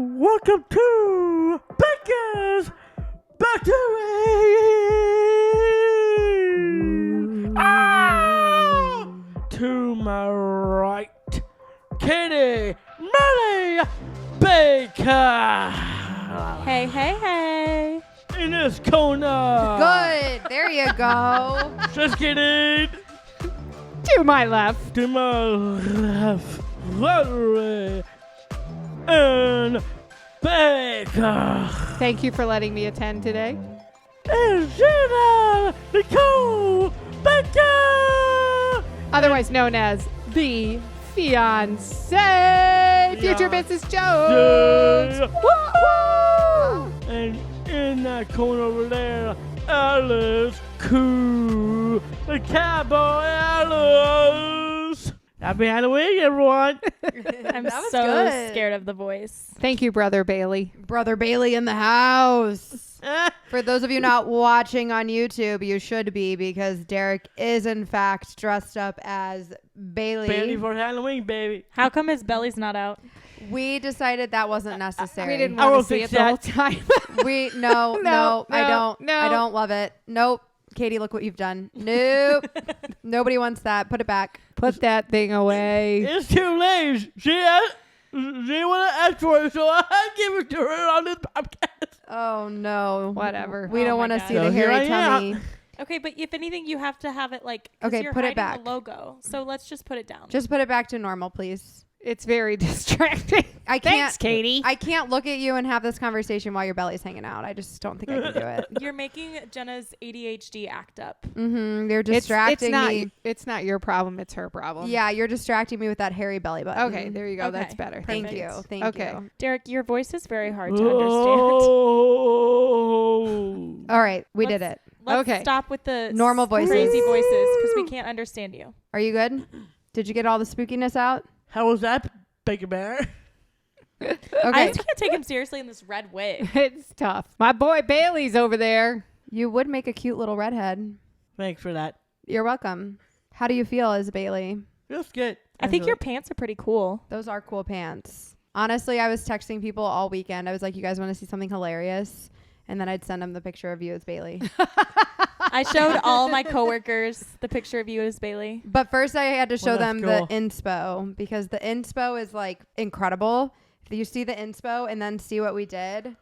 Welcome to Becca's Bantering. To my right, Katie Molly Baker. Hey, hey, hey. In this corner. Good. There you go. Just kidding. To my left. To my left, Valerie and Baker. Thank you for letting me attend today. And Jenna Nicole Baker. Otherwise known as the fiancé. Future Mrs. Jones. Yeah. Woo-hoo! And in that corner over there, Alice Coo, the cowboy Alice. Happy Halloween, everyone. I'm That was so good. scared of the voice. Thank you, Brother Bailey. Brother Bailey in the house. For those of you not watching on YouTube, you should be, because Derek is in fact dressed up as Bailey. Bailey for Halloween, baby. How come his belly's not out? We decided that wasn't necessary. We didn't I will want to see fix it the whole that. time. No, I don't. no. I don't love it. Nope. Katie, look what you've done. Nope. Nobody wants that. Put it back. Put that thing away. It's too late. She want to ask for it, so I give it to her on this podcast. Oh no. Whatever. We Oh don't my want to God. see So the here hairy I am. tummy. Okay, but if anything, you have to have it like. 'Cause Okay, you're put it hiding back. The logo. So let's just put it down. Just put it back to normal, please. It's very distracting. I can't. Thanks, Katie. I can't look at you and have this conversation while your belly's hanging out. I just don't think I can do it. You're making Jenna's ADHD act up. They're It's distracting not, me. It's not your problem. It's her problem. Yeah, you're distracting me with that hairy belly button. Okay, there you go. Okay. That's better. Thank Perfect. you. Thank Okay. you. Derek, your voice is very hard to understand. Oh. All right, we did it. Let's Okay. stop with the Normal voices. crazy voices, because we can't understand you. Are you good? Did you get all the spookiness out? How was that, Baker Bear? I Okay. just can't take him seriously in this red wig. It's tough. My boy Bailey's over there. You would make a cute little redhead. Thanks for that. You're welcome. How do you feel as Bailey? Feels good. I think actually. your pants are pretty cool. Those are cool pants. Honestly, I was texting people all weekend. I was like, you guys want to see something hilarious? And then I'd send them the picture of you as Bailey. I showed all my coworkers the picture of you as Bailey. But first I had to show Well, them that's the inspo, because the inspo is like incredible. If you see the inspo and then see what we did,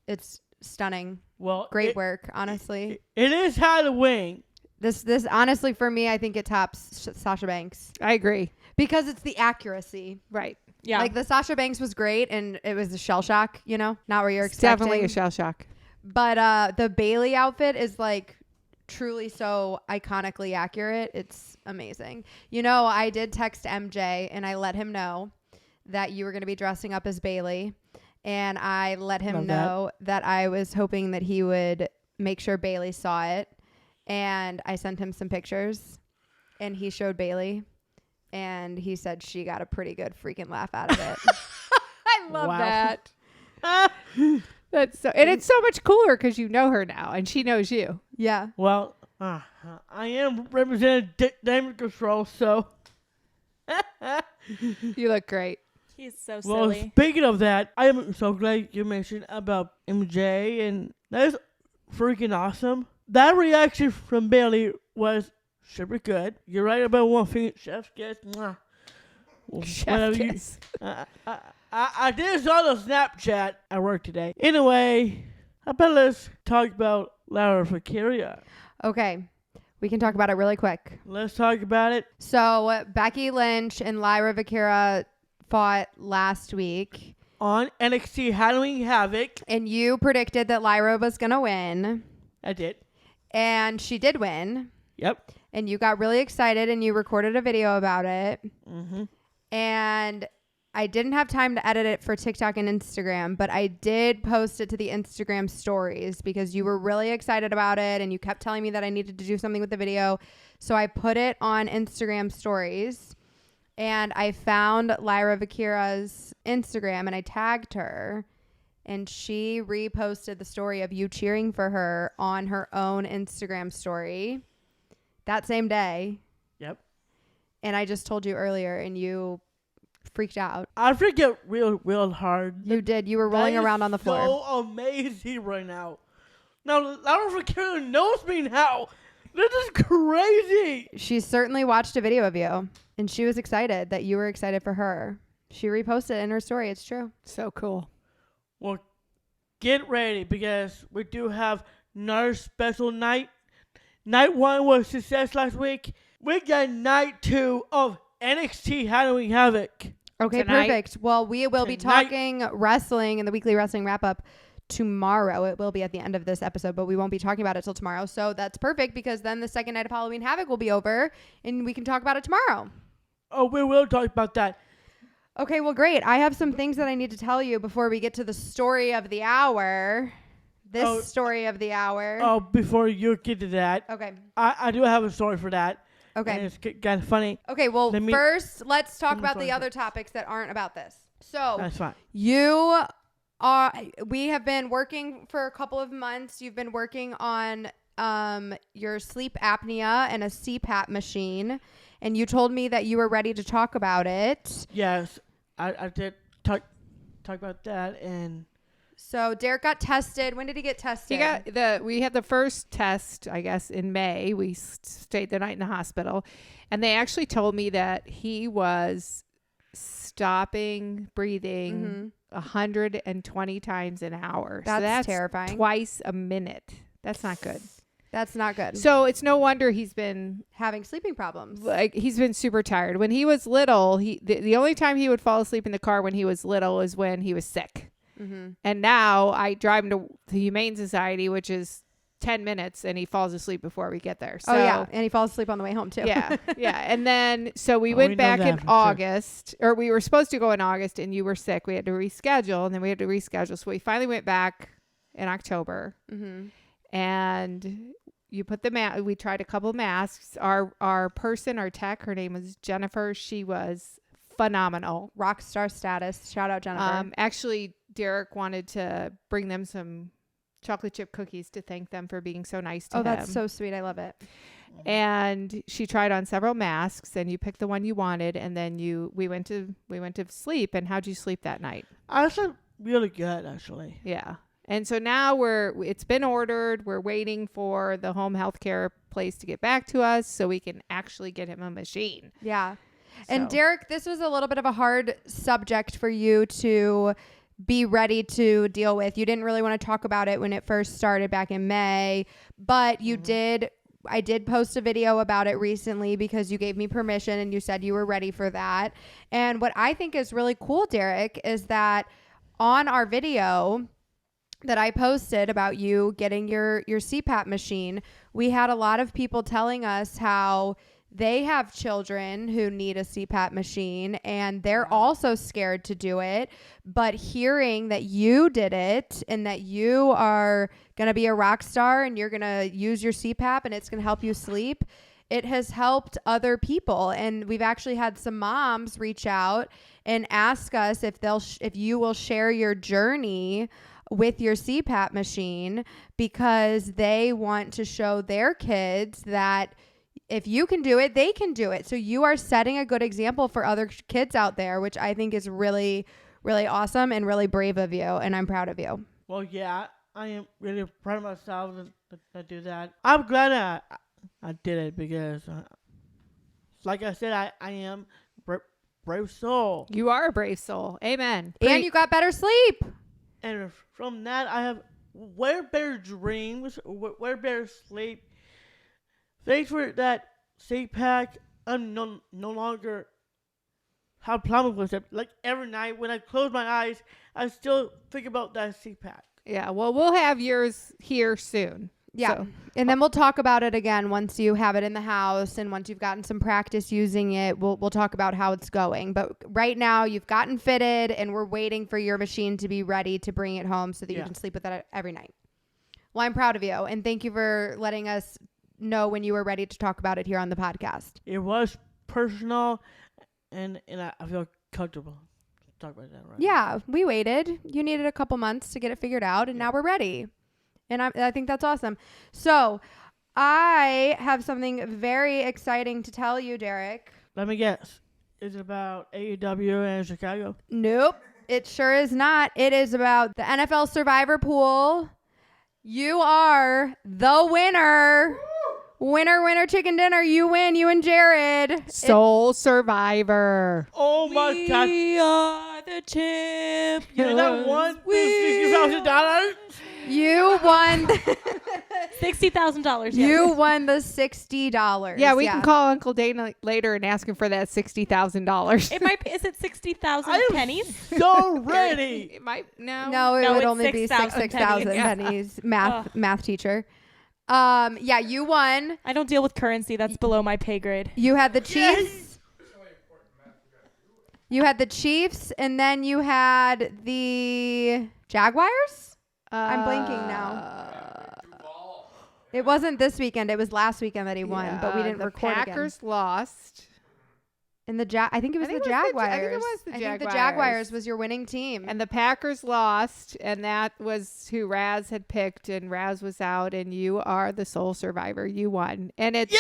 it's stunning. Well, Great work, honestly. It is Halloween. This honestly, for me, I think it tops Sasha Banks, I agree. because it's the accuracy. Right. Yeah. Like the Sasha Banks was great, and it was a shell shock, not where you're It's expecting. definitely a shell shock. But the Bailey outfit is like truly so iconically accurate. It's amazing. I did text MJ and I let him know that you were going to be dressing up as Bailey. And I let him Love know that I was hoping that he would make sure Bailey saw it. And I sent him some pictures and he showed Bailey. And he said she got a pretty good freaking laugh out of it. I love Wow. that. That's so, and it's so much cooler because you know her now and she knows you. Yeah. Well, I am representing damage control, so. You look great. He's so Well, silly. speaking of that, I am so glad you mentioned about MJ, and that is freaking awesome. That reaction from Bailey was super good. You're right about one thing, chef's kiss. Mwah. Chef Whatever you- kiss. I did saw the Snapchat at work today. Anyway, I bet let's talk about Laura Vaqueria. Okay. We can talk about it really quick. Let's talk about it. So Becky Lynch and Lyra Vaqueira fought last week, On NXT Halloween Havoc. and you predicted that Lyra was going to win, I did. and she did win, Yep. and you got really excited and you recorded a video about it. Mm-hmm. And I didn't have time to edit it for TikTok and Instagram, but I did post it to the Instagram stories because you were really excited about it and you kept telling me that I needed to do something with the video. So I put it on Instagram stories, and I found Lyra Vaqueira's Instagram and I tagged her, and she reposted the story of you cheering for her on her own Instagram story that same day. Yep. And I just told you earlier, and you freaked out. I forget real hard. You did. You were rolling That is around on the floor. So amazing right now. Now, I don't forget knows me now. This is crazy. She certainly watched a video of you, and she was excited that you were excited for her. She reposted it in her story. It's true. So cool. Well, get ready because we do have another special night. Night 1 was success last week. We got night 2 of NXT Halloween Havoc. Okay, Tonight. perfect. Well, we will be Tonight. talking wrestling in the weekly wrestling wrap-up tomorrow. It will be at the end of this episode, but we won't be talking about it till tomorrow. So that's perfect because then the second night of Halloween Havoc will be over and we can talk about it tomorrow. Oh, we will talk about that. Okay, well, great. I have some things that I need to tell you before we get to the story of the hour. This story of the hour. Oh, before you get to that, Okay. I do have a story for that. And Okay. it's kind of funny. Okay, well, first, let's talk Let me about the find other it. topics that aren't about this. So, That's fine. we have been working for a couple of months. You've been working on your sleep apnea and a CPAP machine, and you told me that you were ready to talk about it. Yes, I did talk about that, and So Derek got tested. When did he get tested? We had the first test, I guess, in May. We stayed the night in the hospital, and they actually told me that he was stopping breathing 120 times an hour. That's terrifying. Twice a minute. That's not good. That's not good. So it's no wonder he's been Having sleeping problems. he's been super tired. When he was little, the only time he would fall asleep in the car when he was little is when he was sick. Mm-hmm. And now I drive him to the Humane Society, which is 10 minutes, and he falls asleep before we get there. So, Oh, yeah. And he falls asleep on the way home, too. yeah. And then, so we Oh, went we know back that in for sure. August, or we were supposed to go in August, and you were sick. We had to reschedule, and then we had to reschedule. So we finally went back in October, Mm-hmm. and you put we tried a couple masks. Our tech, her name was Jennifer. She was phenomenal. Rock star status. Shout out, Jennifer. Actually, Derek wanted to bring them some chocolate chip cookies to thank them for being so nice to him. That's so sweet. I love it. And she tried on several masks, and you picked the one you wanted, and then we went to sleep. And how'd you sleep that night? I slept really good, actually. Yeah. And so now it's been ordered. We're waiting for the home health care place to get back to us so we can actually get him a machine. Yeah. And So- Derek, this was a little bit of a hard subject for you to be ready to deal with. You didn't really want to talk about it when it first started back in May, but you did. I did post a video about it recently because you gave me permission and you said you were ready for that. And what I think is really cool, Derek, is that on our video that I posted about you getting your CPAP machine, we had a lot of people telling us how they have children who need a CPAP machine and they're also scared to do it. But hearing that you did it and that you are going to be a rock star and you're going to use your CPAP and it's going to help you sleep, it has helped other people. And we've actually had some moms reach out and ask us if you will share your journey with your CPAP machine because they want to show their kids that if you can do it, they can do it. So you are setting a good example for other kids out there, which I think is really, really awesome and really brave of you. And I'm proud of you. Well, yeah, I am really proud of myself to do that. I'm glad I did it because, like I said, I am brave soul. You are a brave soul. Amen. And you got better sleep. And from that, I have way better dreams, way better sleep. Thanks for that CPAP. I'm no longer have problems with it. Like every night when I close my eyes, I still think about that CPAP. Yeah. Well, we'll have yours here soon. Yeah. So- And then we'll talk about it again once you have it in the house and once you've gotten some practice using it, we'll talk about how it's going. But right now you've gotten fitted and we're waiting for your machine to be ready to bring it home so that you can sleep with it every night. Well, I'm proud of you. And thank you for letting us know when you were ready to talk about it here on the podcast. It was personal, and I feel comfortable to talk about that right now. Yeah, we waited. You needed a couple months to get it figured out, and now we're ready. And I think that's awesome. So I have something very exciting to tell you, Derek. Let me guess. Is it about AEW and Chicago? Nope. It sure is not. It is about the NFL Survivor Pool. You are the winner. Winner, winner, chicken dinner. You win. You and Jared. Soul Survivor. Oh my God. We are the champions. And that won $60,000? You won. $60,000. Yes. You won the $60. Yeah, we can call Uncle Dana later and ask him for that $60,000. It might be. Is it 60,000 I am pennies? so ready. It might no. No, it No, would it's only be 6,000 6,000 pennies. pennies. Math teacher. Yeah, you won. I don't deal with currency. That's below my pay grade. You had the Chiefs. You had the Chiefs, and then you had the Jaguars. I'm blanking now. It wasn't this weekend. It was last weekend that he won, but we didn't record The Packers again. lost. And I think it was the Jaguars. I think it was the I Jaguars. think the Jaguars was your winning team. And the Packers lost, and that was who Raz had picked, and Raz was out, and you are the sole survivor. You won. And it's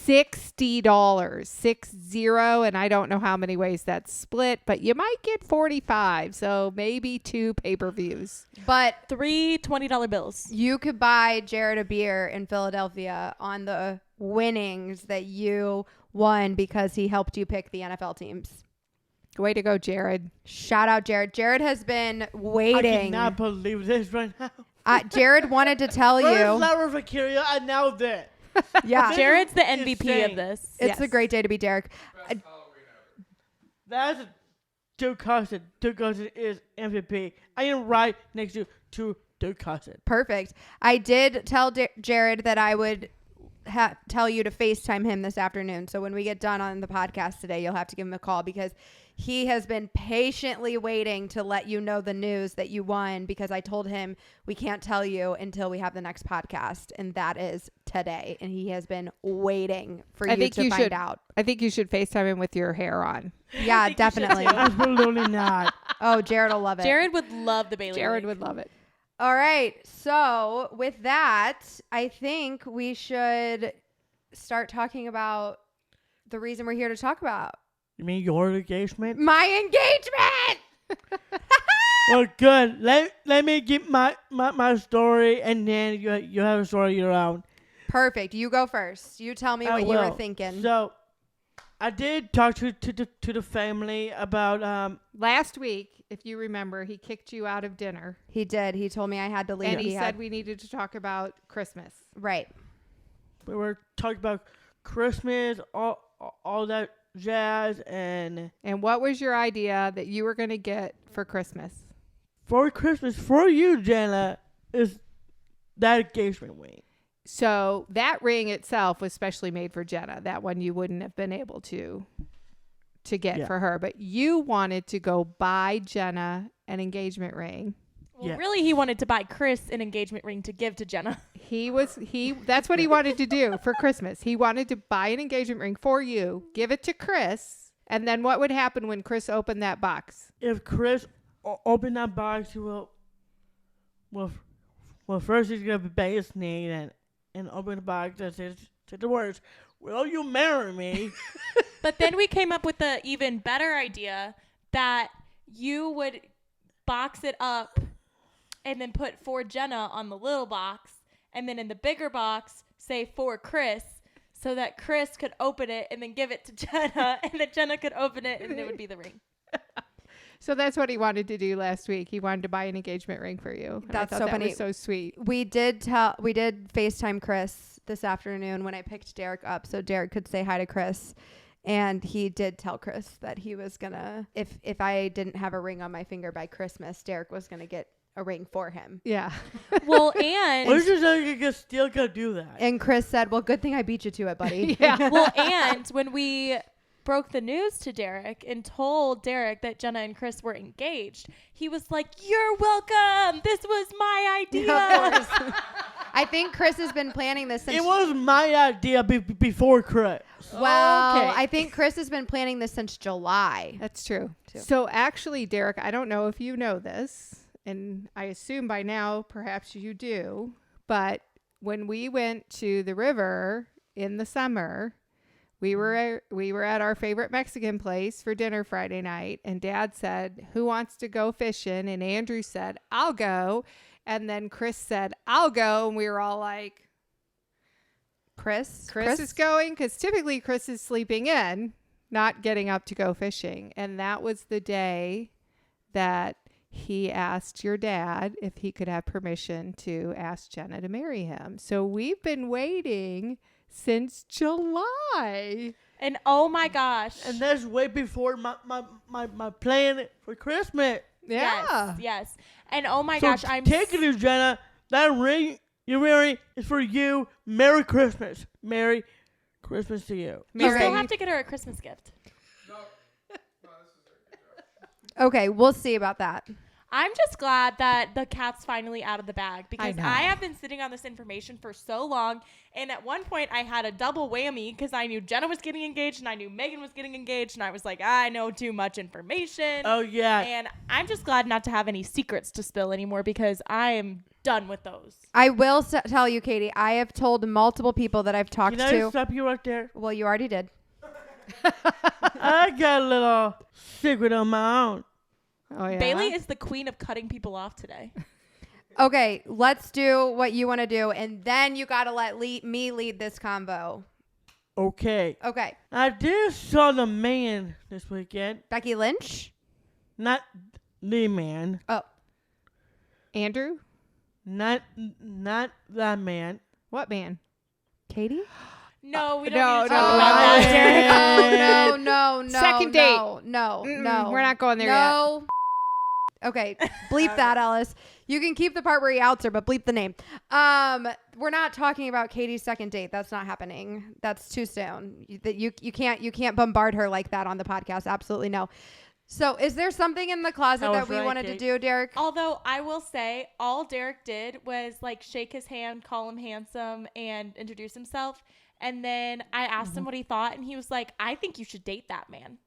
$60, 60, and I don't know how many ways that's split, but you might get 45, so maybe 2 pay-per-views. But 3 $20 bills. you could buy Jared a beer in Philadelphia on the winnings that you won because he helped you pick the NFL teams. Way to go, Jared. Shout out Jared. Jared has been I waiting. cannot believe this right now. Jared wanted to tell First you. level for Kyria, and now this. Yeah. Jared's the MVP insane. of this. It's a great day to be Derek. That's Duke Carson. Duke Carson is MVP. I am right next to Duke Carson. Perfect. I did tell Jared that I would tell you to FaceTime him this afternoon. So when we get done on the podcast today, you'll have to give him a call because he has been patiently waiting to let you know the news that you won because I told him we can't tell you until we have the next podcast. And that is today. And he has been waiting for you to find out. I think you should FaceTime him with your hair on. Yeah, definitely. Absolutely not. Oh, Jared will love it. Jared would love the Bailey. Jared Link. would love it. All right. So with that, I think we should start talking about the reason we're here to talk about. You mean your engagement? My engagement! Well, good. Let me give my story, and then you have a story of your own. Perfect. You go first. You tell me I what you were will. thinking. So, I did talk to the family about Last week, if you remember, he kicked you out of dinner. He did. He told me I had to leave. And he said we needed to talk about Christmas. Right. we were talking about Christmas, all that jazz, and what was your idea that you were going to get for Christmas? for Christmas for you, Jenna, is that engagement ring. So that ring itself was specially made for Jenna. That one you wouldn't have been able to get for her. But you wanted to go buy Jenna an engagement ring. Well, Yeah. really, he wanted to buy Chris an engagement ring to give to Jenna. That's what he wanted to do for Christmas. He wanted to buy an engagement ring for you, give it to Chris, and then what would happen when Chris opened that box? If Chris opened that box, he will. Well, first he's gonna bang his knee and open the box and say the words, "Will you marry me?" But then we came up with the even better idea that you would box it up and then put for Jenna on the little box, and then in the bigger box say for Chris, so that Chris could open it and then give it to Jenna, and then Jenna could open it and it would be the ring. So that's what he wanted to do last week. He wanted to buy an engagement ring for you. And That's I so thought that funny. was so sweet. We did FaceTime Chris this afternoon when I picked Derek up so Derek could say hi to Chris. And he did tell Chris that he was gonna, if I didn't have a ring on my finger by Christmas, Derek was gonna get a ring for him. Yeah. Well, We're and just still gonna do that. And Chris said, "Well, good thing I beat you to it, buddy." Yeah. well, and when we broke the news to Derek and told Derek that Jenna and Chris were engaged, he was like, "You're welcome. This was my idea." Of course. I think Chris has been planning this since. It was my idea before Chris. Well, Okay. I think Chris has been planning this since July. That's true. Too. So actually, Derek, I don't know if you know this, and I assume by now perhaps you do, but when we went to the river in the summer, we were at our favorite Mexican place for dinner Friday night, and Dad said, "Who wants to go fishing?" And Andrew said, "I'll go." And then Chris said, "I'll go." And we were all like, Chris is going, because typically Chris is sleeping in, not getting up to go fishing. And that was the day that he asked your dad if he could have permission to ask Jenna to marry him. So we've been waiting since July. And oh my gosh. And that's way before my plan for Christmas. Yeah. Yes. And oh my So gosh, I'm take it, Jenna. That ring you're wearing is for you. Merry Christmas. Merry Christmas to you. You Okay. still have to get her a Christmas gift. Okay, we'll see about that. I'm just glad that the cat's finally out of the bag, because know. I have been sitting on this information for so long. And at one point I had a double whammy because I knew Jenna was getting engaged and I knew Megan was getting engaged. And I was like, I know too much information. Oh, yeah. And I'm just glad not to have any secrets to spill anymore, because I am done with those. I will tell you, Katie, I have told multiple people that I've talked Can I to. stop you right there? Well, you already did. I got a little secret on my own. Oh, yeah. Bailey is the queen of cutting people off today. Okay, let's do what you want to do, and then you got to let me lead this convo. Okay. Okay, I did saw the man this weekend. Becky Lynch. Not the man. Oh, Andrew? Not that man. What man? Katie. No, we no, don't need to no, talk about no. that, Derek. No. Second date. No. We're not going there No. Okay, bleep that, Ellis. You can keep the part where he outs her, but bleep the name. We're not talking about Katie's second date. That's not happening. That's too soon. You can't bombard her like that on the podcast. Absolutely no. So, is there something in the closet I was that we right, wanted Kate. to do, Derek? Although I will say, all Derek did was like shake his hand, call him handsome, and introduce himself. And then I asked him what he thought, and he was like, "I think you should date that man."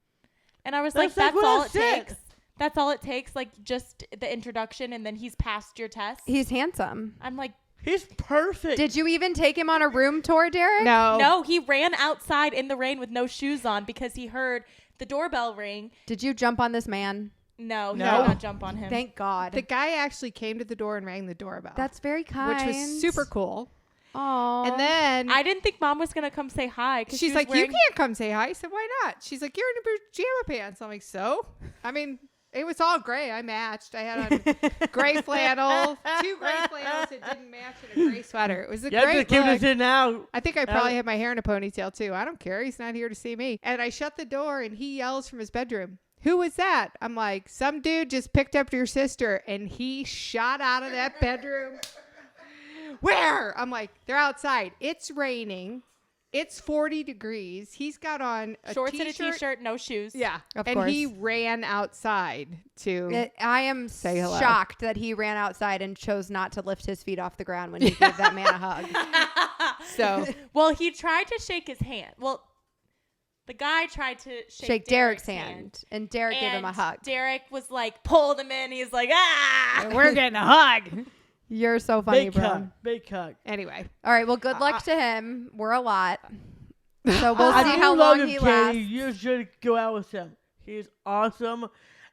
And I was like, That's "That's what all I it said. takes. That's all it takes. Like just the introduction, and then he's passed your test." He's handsome. I'm like, He's perfect. Did you even take him on a room tour, Derek? No. no, he ran outside in the rain with no shoes on because he heard the doorbell ring. Did you jump on this man? No, he No. did not jump on him. Thank God. The guy actually came to the door and rang the doorbell. That's very kind. which was super cool. Aww. And then I didn't think Mom was gonna come say hi. she's she was like, "You wearing- can't come say hi." I said, "Why not?" She's like, "You're in pajama pants." I'm like, "So?" I mean, it was all gray. I matched. I had on gray flannel, 2 gray flannels that didn't match, and a gray sweater. It was a You have to great keep look. this in now. I think I probably had my hair in a ponytail too. I don't care. He's not here to see me. And I shut the door and he yells from his bedroom, "Who was that?" I'm like, "Some dude just picked up your sister." And he shot out of that bedroom. Where? I'm like, "They're outside. It's raining. It's 40 degrees. He's got on a shorts t-shirt. and a t-shirt, no shoes. Yeah. Of and course. he ran outside to I am Say hello. shocked that he ran outside and chose not to lift his feet off the ground when he gave that man a hug. so Well, he tried to shake his hand. Well, the guy tried to Shake Derek's hand, and Derek gave him a and hug. Derek was like, pulled him in. He's like, ah. we're getting a hug. You're so funny, Big bro. hug. Big hug. Anyway. All right, well, good luck to him. We're a lot. So we'll I see do how love long him, he Katie. lasts. You should go out with him. He's awesome.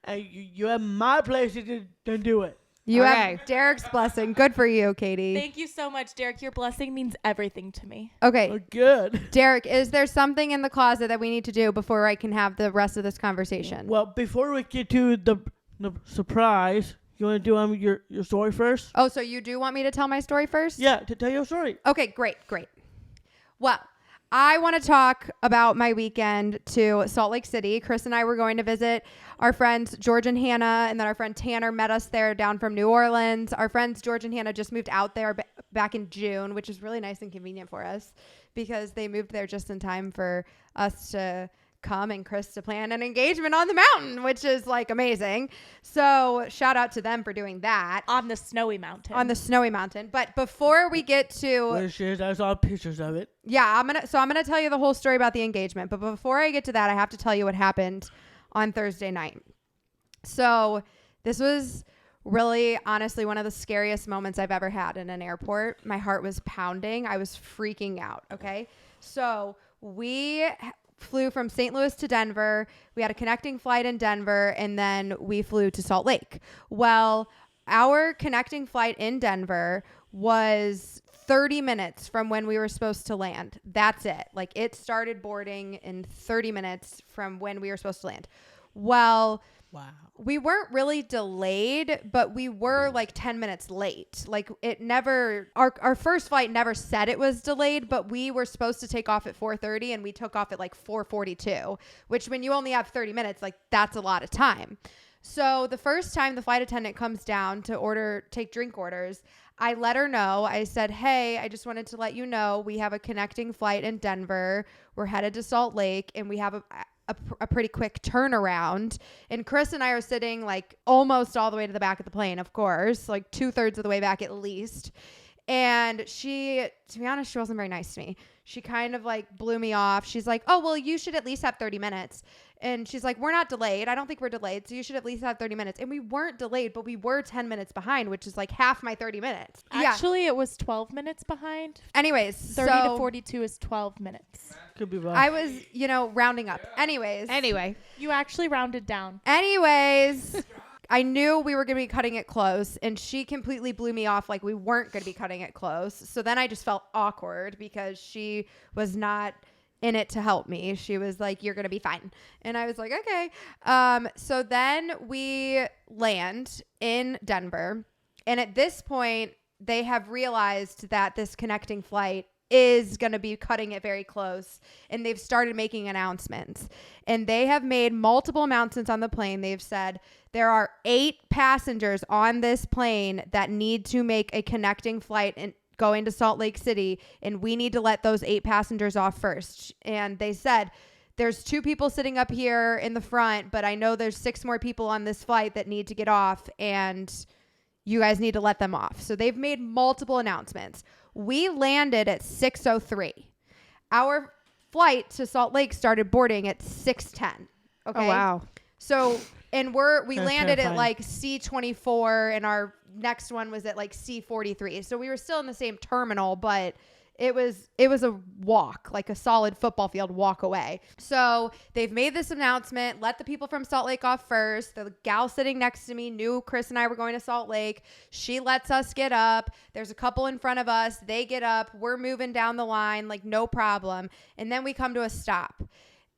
And you have my place to do it. You Okay. have Derek's blessing. Good for you, Katie. Thank you so much, Derek. Your blessing means everything to me. Okay, Oh, good. Derek, is there something in the closet that we need to do before I can have the rest of this conversation? Well, before we get to the surprise, you want to do your story first? Oh, so you do want me to tell my story first? Yeah, to tell your story. Okay, great. Well, I want to talk about my weekend to Salt Lake City. Chris and I were going to visit our friends George and Hannah, and then our friend Tanner met us there down from New Orleans. Our friends George and Hannah just moved out there back in June, which is really nice and convenient for us because they moved there just in time for us to come and Chris to plan an engagement on the mountain, which is like amazing. So shout out to them for doing that On the snowy mountain. on the snowy mountain. But before we get to Which is, I saw pictures of it. yeah, I'm gonna tell you the whole story about the engagement. But before I get to that, I have to tell you what happened on Thursday night. So this was really, honestly, one of the scariest moments I've ever had in an airport. My heart was pounding. I was freaking out. Okay. So we flew from St. Louis to Denver. We had a connecting flight in Denver, and then we flew to Salt Lake. Well, our connecting flight in Denver was 30 minutes from when we were supposed to land. That's it. Like, it started boarding in 30 minutes from when we were supposed to land. Well, Wow. we weren't really delayed, but we were like 10 minutes late. Like, it never, our first flight never said it was delayed, but we were supposed to take off at 4:30 and we took off at like 4:42, which when you only have 30 minutes, like, that's a lot of time. So the first time the flight attendant comes down to take drink orders, I let her know. I said, hey, I just wanted to let you know we have a connecting flight in Denver. We're headed to Salt Lake, and we have a pretty quick turnaround. And Chris and I are sitting like almost all the way to the back of the plane, of course, like 2/3 of the way back at least. And she, to be honest, she wasn't very nice to me. She kind of like blew me off. She's like, oh, well, you should at least have 30 minutes. And she's like, we're not delayed. I don't think we're delayed. So you should at least have 30 minutes. And we weren't delayed, but we were 10 minutes behind, which is like half my 30 minutes. Actually, it was 12 minutes behind. Anyways, 30 to 42 is 12 minutes. Could be wrong. I was, rounding up. Anyways, You actually rounded down. I knew we were going to be cutting it close, and she completely blew me off like we weren't going to be cutting it close. So then I just felt awkward because she was not in it to help me. She was like, you're going to be fine. And I was like, okay. So then we land in Denver. And at this point, they have realized that this connecting flight is going to be cutting it very close. And they've started making announcements. And they have made multiple announcements on the plane. They've said there are 8 passengers on this plane that need to make a connecting flight and going to Salt Lake City, and we need to let those 8 passengers off first. And they said, there's 2 people sitting up here in the front, but I know there's 6 more people on this flight that need to get off, and you guys need to let them off. So they've made multiple announcements. We landed at 6:03. Our flight to Salt Lake started boarding at 6:10. Okay. Oh, wow. So, and we That's landed at terrifying. like C24, and our next one was at like C43. So we were still in the same terminal, but it was a walk, like a solid football field walk away. So they've made this announcement, let the people from Salt Lake off first. The gal sitting next to me knew Chris and I were going to Salt Lake. She lets us get up. There's a couple in front of us. They get up. We're moving down the line, like no problem. And then we come to a stop.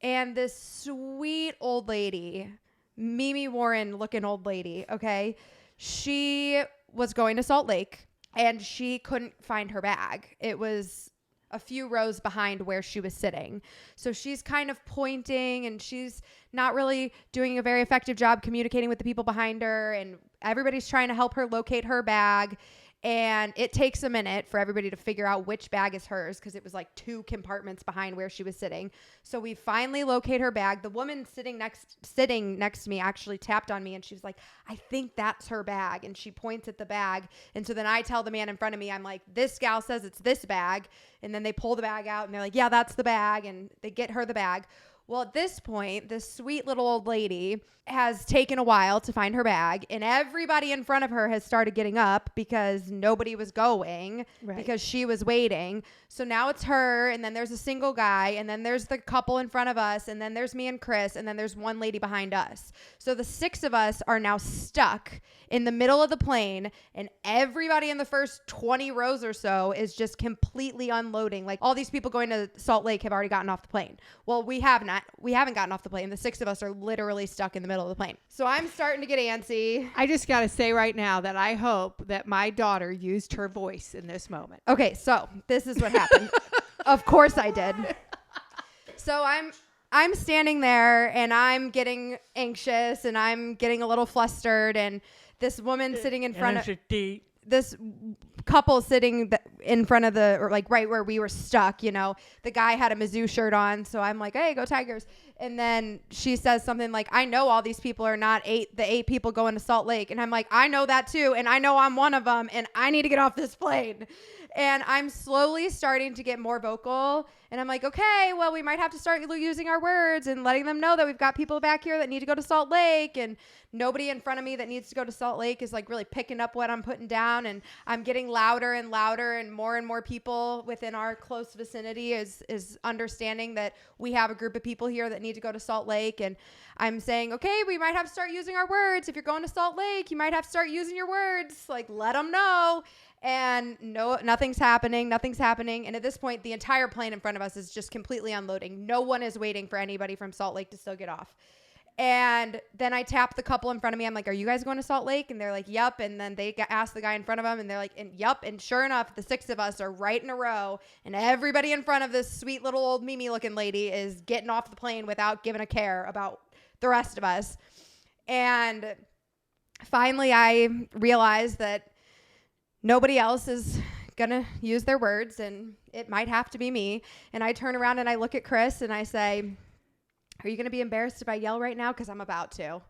And this sweet old lady, Mimi Warren looking old lady, okay, she was going to Salt Lake. And she couldn't find her bag. It was a few rows behind where she was sitting. So she's kind of pointing, and she's not really doing a very effective job communicating with the people behind her. And everybody's trying to help her locate her bag. And it takes a minute for everybody to figure out which bag is hers, because it was like 2 compartments behind where she was sitting. So we finally locate her bag. The woman sitting next to me actually tapped on me, and she was like, I think that's her bag. And she points at the bag. And so then I tell the man in front of me, I'm like, this gal says it's this bag. And then they pull the bag out, and they're like, yeah, that's the bag. And they get her the bag. Well, at this point, this sweet little old lady has taken a while to find her bag, and everybody in front of her has started getting up because nobody was going, because she was waiting. So now it's her, and then there's a single guy, and then there's the couple in front of us, and then there's me and Chris, and then there's one lady behind us. So the 6 of us are now stuck in the middle of the plane, and everybody in the first 20 rows or so is just completely unloading. Like, all these people going to Salt Lake have already gotten off the plane. Well, we haven't gotten off the plane. The 6 of us are literally stuck in the middle of the plane. So I'm starting to get antsy. I just got to say right now that I hope that my daughter used her voice in this moment. Okay, so this is what happened. Of course I did. So I'm standing there, and I'm getting anxious, and I'm getting a little flustered, and this woman sitting in front of this couple sitting in front of or like right where we were stuck, the guy had a Mizzou shirt on. So I'm like, hey, go Tigers. And then she says something like, I know all these people are not the 8 people going to Salt Lake. And I'm like, I know that too. And I know I'm one of them, and I need to get off this plane. And I'm slowly starting to get more vocal. And I'm like, okay, well, we might have to start using our words and letting them know that we've got people back here that need to go to Salt Lake. And nobody in front of me that needs to go to Salt Lake is like really picking up what I'm putting down. And I'm getting louder and louder, and more people within our close vicinity is understanding that we have a group of people here that need to go to Salt Lake. And I'm saying, okay, we might have to start using our words. If you're going to Salt Lake, you might have to start using your words. Like, let them know. And no, nothing's happening. And at this point, the entire plane in front of us is just completely unloading. No one is waiting for anybody from Salt Lake to still get off. And then I tap the couple in front of me. I'm like, are you guys going to Salt Lake? And they're like, yep. And then they ask the guy in front of them, and they're like, yep. And sure enough, the 6 of us are right in a row. And everybody in front of this sweet little old Mimi looking lady is getting off the plane without giving a care about the rest of us. And finally, I realized that nobody else is going to use their words, and it might have to be me. And I turn around and I look at Chris and I say, are you going to be embarrassed if I yell right now? Because I'm about to.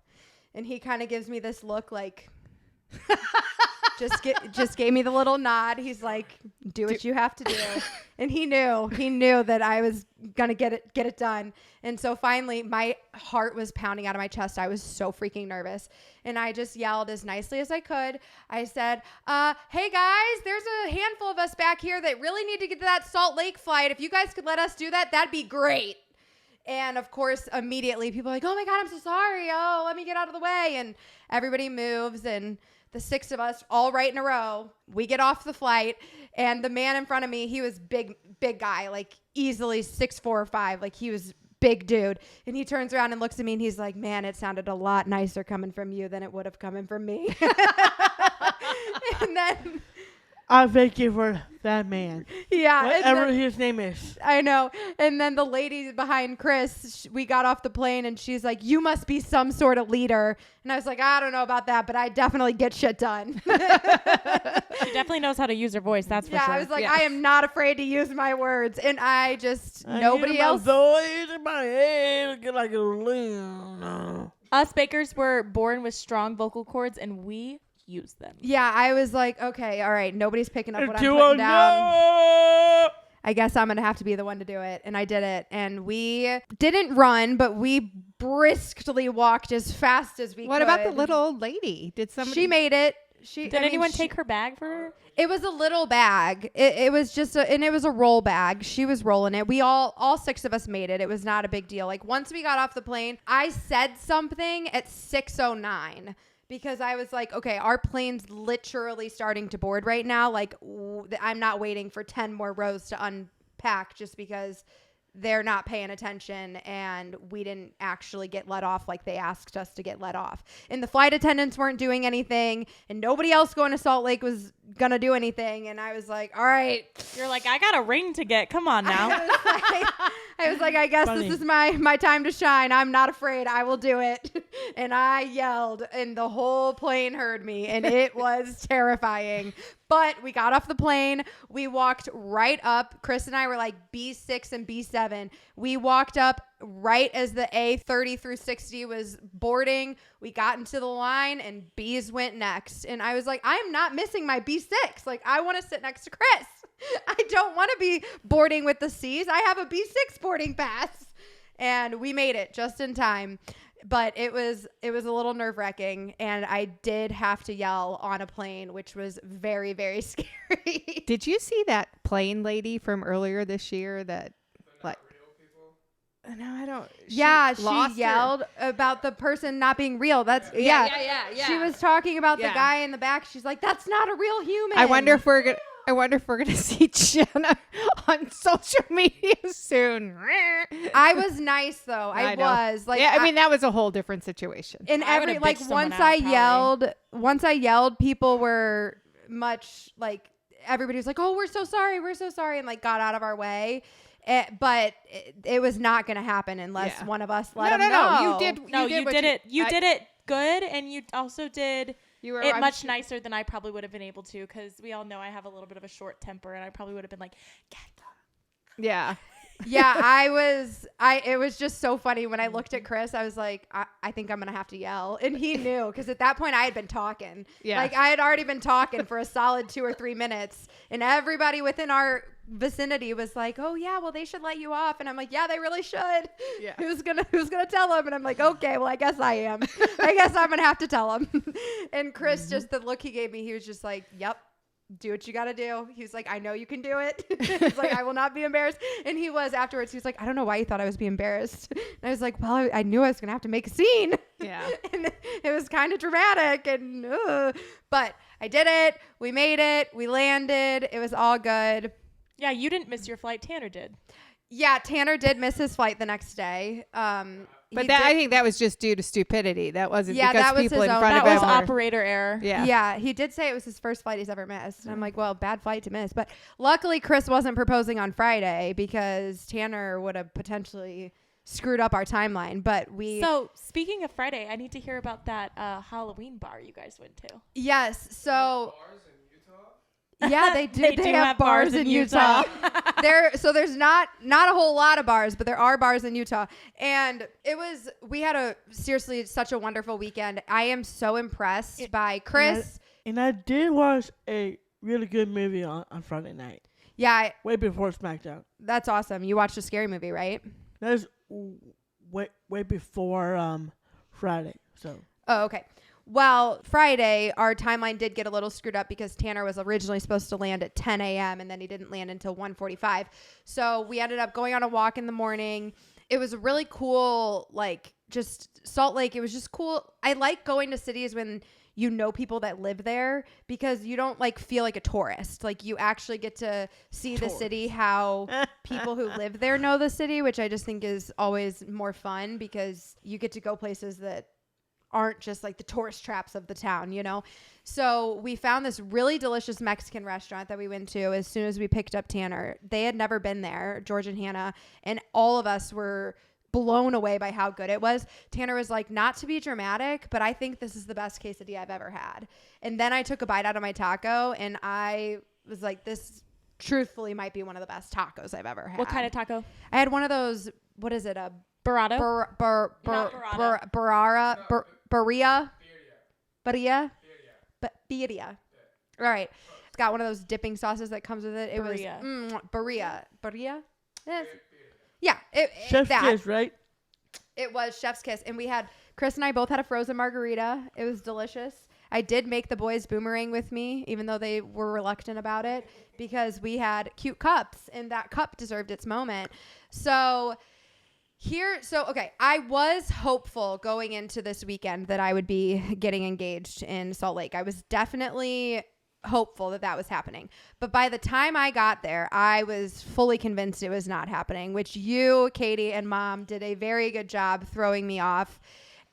And he kind of gives me this look like, just gave me the little nod. He's like, do what you have to do. And he knew that I was going to get it done. And so finally my heart was pounding out of my chest. I was so freaking nervous. And I just yelled as nicely as I could. I said, hey guys, there's a handful of us back here that really need to get to that Salt Lake flight. If you guys could let us do that, that'd be great. And of course, immediately people are like, oh my God, I'm so sorry. Oh, let me get out of the way. And everybody moves, and the 6 of us all right in a row, we get off the flight. And the man in front of me, he was big guy, like easily 6'4" or 5. Like, he was big dude. And he turns around and looks at me and he's like, man, it sounded a lot nicer coming from you than it would have coming from me. And then I thank you for that man. Yeah. Whatever his name is. I know. And then the lady behind Chris, we got off the plane and she's like, you must be some sort of leader. And I was like, I don't know about that, but I definitely get shit done. She definitely knows how to use her voice. That's for sure. Yeah, I was like, I am not afraid to use my words. And I just, nobody else. Us Bakers were born with strong vocal cords, and we use them. Yeah, I was like, okay, all right, nobody's picking up what I'm putting down. I guess I'm going to have to be the one to do it. And I did it. And we didn't run, but we briskly walked as fast as we could. What about the little old lady? Did somebody? She made it. Did anyone take her bag for her? It was a little bag. It was just and it was a roll bag. She was rolling it. We all 6 of us made it. It was not a big deal. Like, once we got off the plane, I said something at 6:09. Because I was like, okay, our plane's literally starting to board right now. Like, I'm not waiting for 10 more rows to unpack just because they're not paying attention and we didn't actually get let off like they asked us to get let off. And the flight attendants weren't doing anything, and nobody else going to Salt Lake was going to do anything. And I was like, all right. You're like, I got a ring to get. Come on now. I was like, I guess This is my time to shine. I'm not afraid. I will do it. And I yelled, and the whole plane heard me, and it was terrifying. But we got off the plane. We walked right up. Chris and I were like B6 and B7. We walked up right as the A30 through 60 was boarding. We got into the line, and B's went next. And I was like, I'm not missing my B6. Like, I want to sit next to Chris. I don't want to be boarding with the C's. I have a B6 boarding pass. And we made it just in time. But it was a little nerve-wracking, and I did have to yell on a plane, which was very, very scary. Did you see that plane lady from earlier this year that, like, no, I don't. She yelled about the person not being real. That's yeah. She was talking about the guy in the back. She's like, "That's not a real human." I wonder if we're gonna see Jenna on social media soon. I was nice though. I was like, yeah. I mean, that was a whole different situation. And once I yelled, people were much like, everybody was like, "Oh, we're so sorry," and like got out of our way. But it was not going to happen unless one of us let them know. No, you did it. You did it good, and you also did it much nicer than I probably would have been able to, because we all know I have a little bit of a short temper, and I probably would have been like, "Get them." Yeah. Yeah, it was just so funny when I looked at Chris. I was like, I think I'm going to have to yell. And he knew, because at that point I had been talking. Yeah. Like I had already been talking for a solid 2 or 3 minutes. And everybody within our vicinity was like, oh yeah, well they should let you off. And I'm like, yeah, they really should. Yeah. Who's gonna tell them? And I'm like, okay, well I guess I am. I guess I'm going to have to tell them. And Chris, just the look he gave me, he was just like, yep. Do what you got to do. He was like, I know you can do it. He's like, I will not be embarrassed. And he was afterwards. He was like, I don't know why you thought I was being embarrassed. And I was like, well, I knew I was going to have to make a scene. Yeah. And it was kind of dramatic. But I did it. We made it. We landed. It was all good. Yeah, you didn't miss your flight. Tanner did. Yeah, Tanner did miss his flight the next day. But I think that was just due to stupidity. That wasn't because that was people his in own- front That of was him. operator error. Yeah. Yeah, he did say it was his first flight he's ever missed. And I'm like, well, bad flight to miss. But luckily, Chris wasn't proposing on Friday because Tanner would have potentially screwed up our timeline. But we... So, speaking of Friday, I need to hear about that Halloween bar you guys went to. Yes, so... Yeah, they do. They do have bars in Utah. There's not a whole lot of bars, but there are bars in Utah. And we had seriously such a wonderful weekend. I am so impressed by Chris. And I did watch a really good movie on Friday night. Yeah, Way before SmackDown. that's awesome. You watched a scary movie, right? That was way before Friday. So. Oh, okay. Well, Friday, our timeline did get a little screwed up because Tanner was originally supposed to land at 10 a.m. and then he didn't land until 1:45. So we ended up going on a walk in the morning. It was a really cool, just Salt Lake. It was just cool. I like going to cities when you know people that live there because you don't feel like a tourist. Like you actually get to see the city how people who live there know the city, which I just think is always more fun because you get to go places that aren't just the tourist traps of the town, So we found this really delicious Mexican restaurant that we went to as soon as we picked up Tanner. They had never been there, George and Hannah, and all of us were blown away by how good it was. Tanner was like, not to be dramatic, but I think this is the best quesadilla I've ever had. And then I took a bite out of my taco and I was like, this truthfully might be one of the best tacos I've ever had. What kind of taco? I had one of those, what is it? A Burrito? Not burrata. Birria. All right. It's got one of those dipping sauces that comes with it. It Birria. was Birria. Yes. Yeah. Chef's kiss, right? It was chef's kiss. And Chris and I both had a frozen margarita. It was delicious. I did make the boys boomerang with me, even though they were reluctant about it, because we had cute cups and that cup deserved its moment. Okay, I was hopeful going into this weekend that I would be getting engaged in Salt Lake. I was definitely hopeful that was happening. But by the time I got there, I was fully convinced it was not happening, which you, Katie, and Mom did a very good job throwing me off.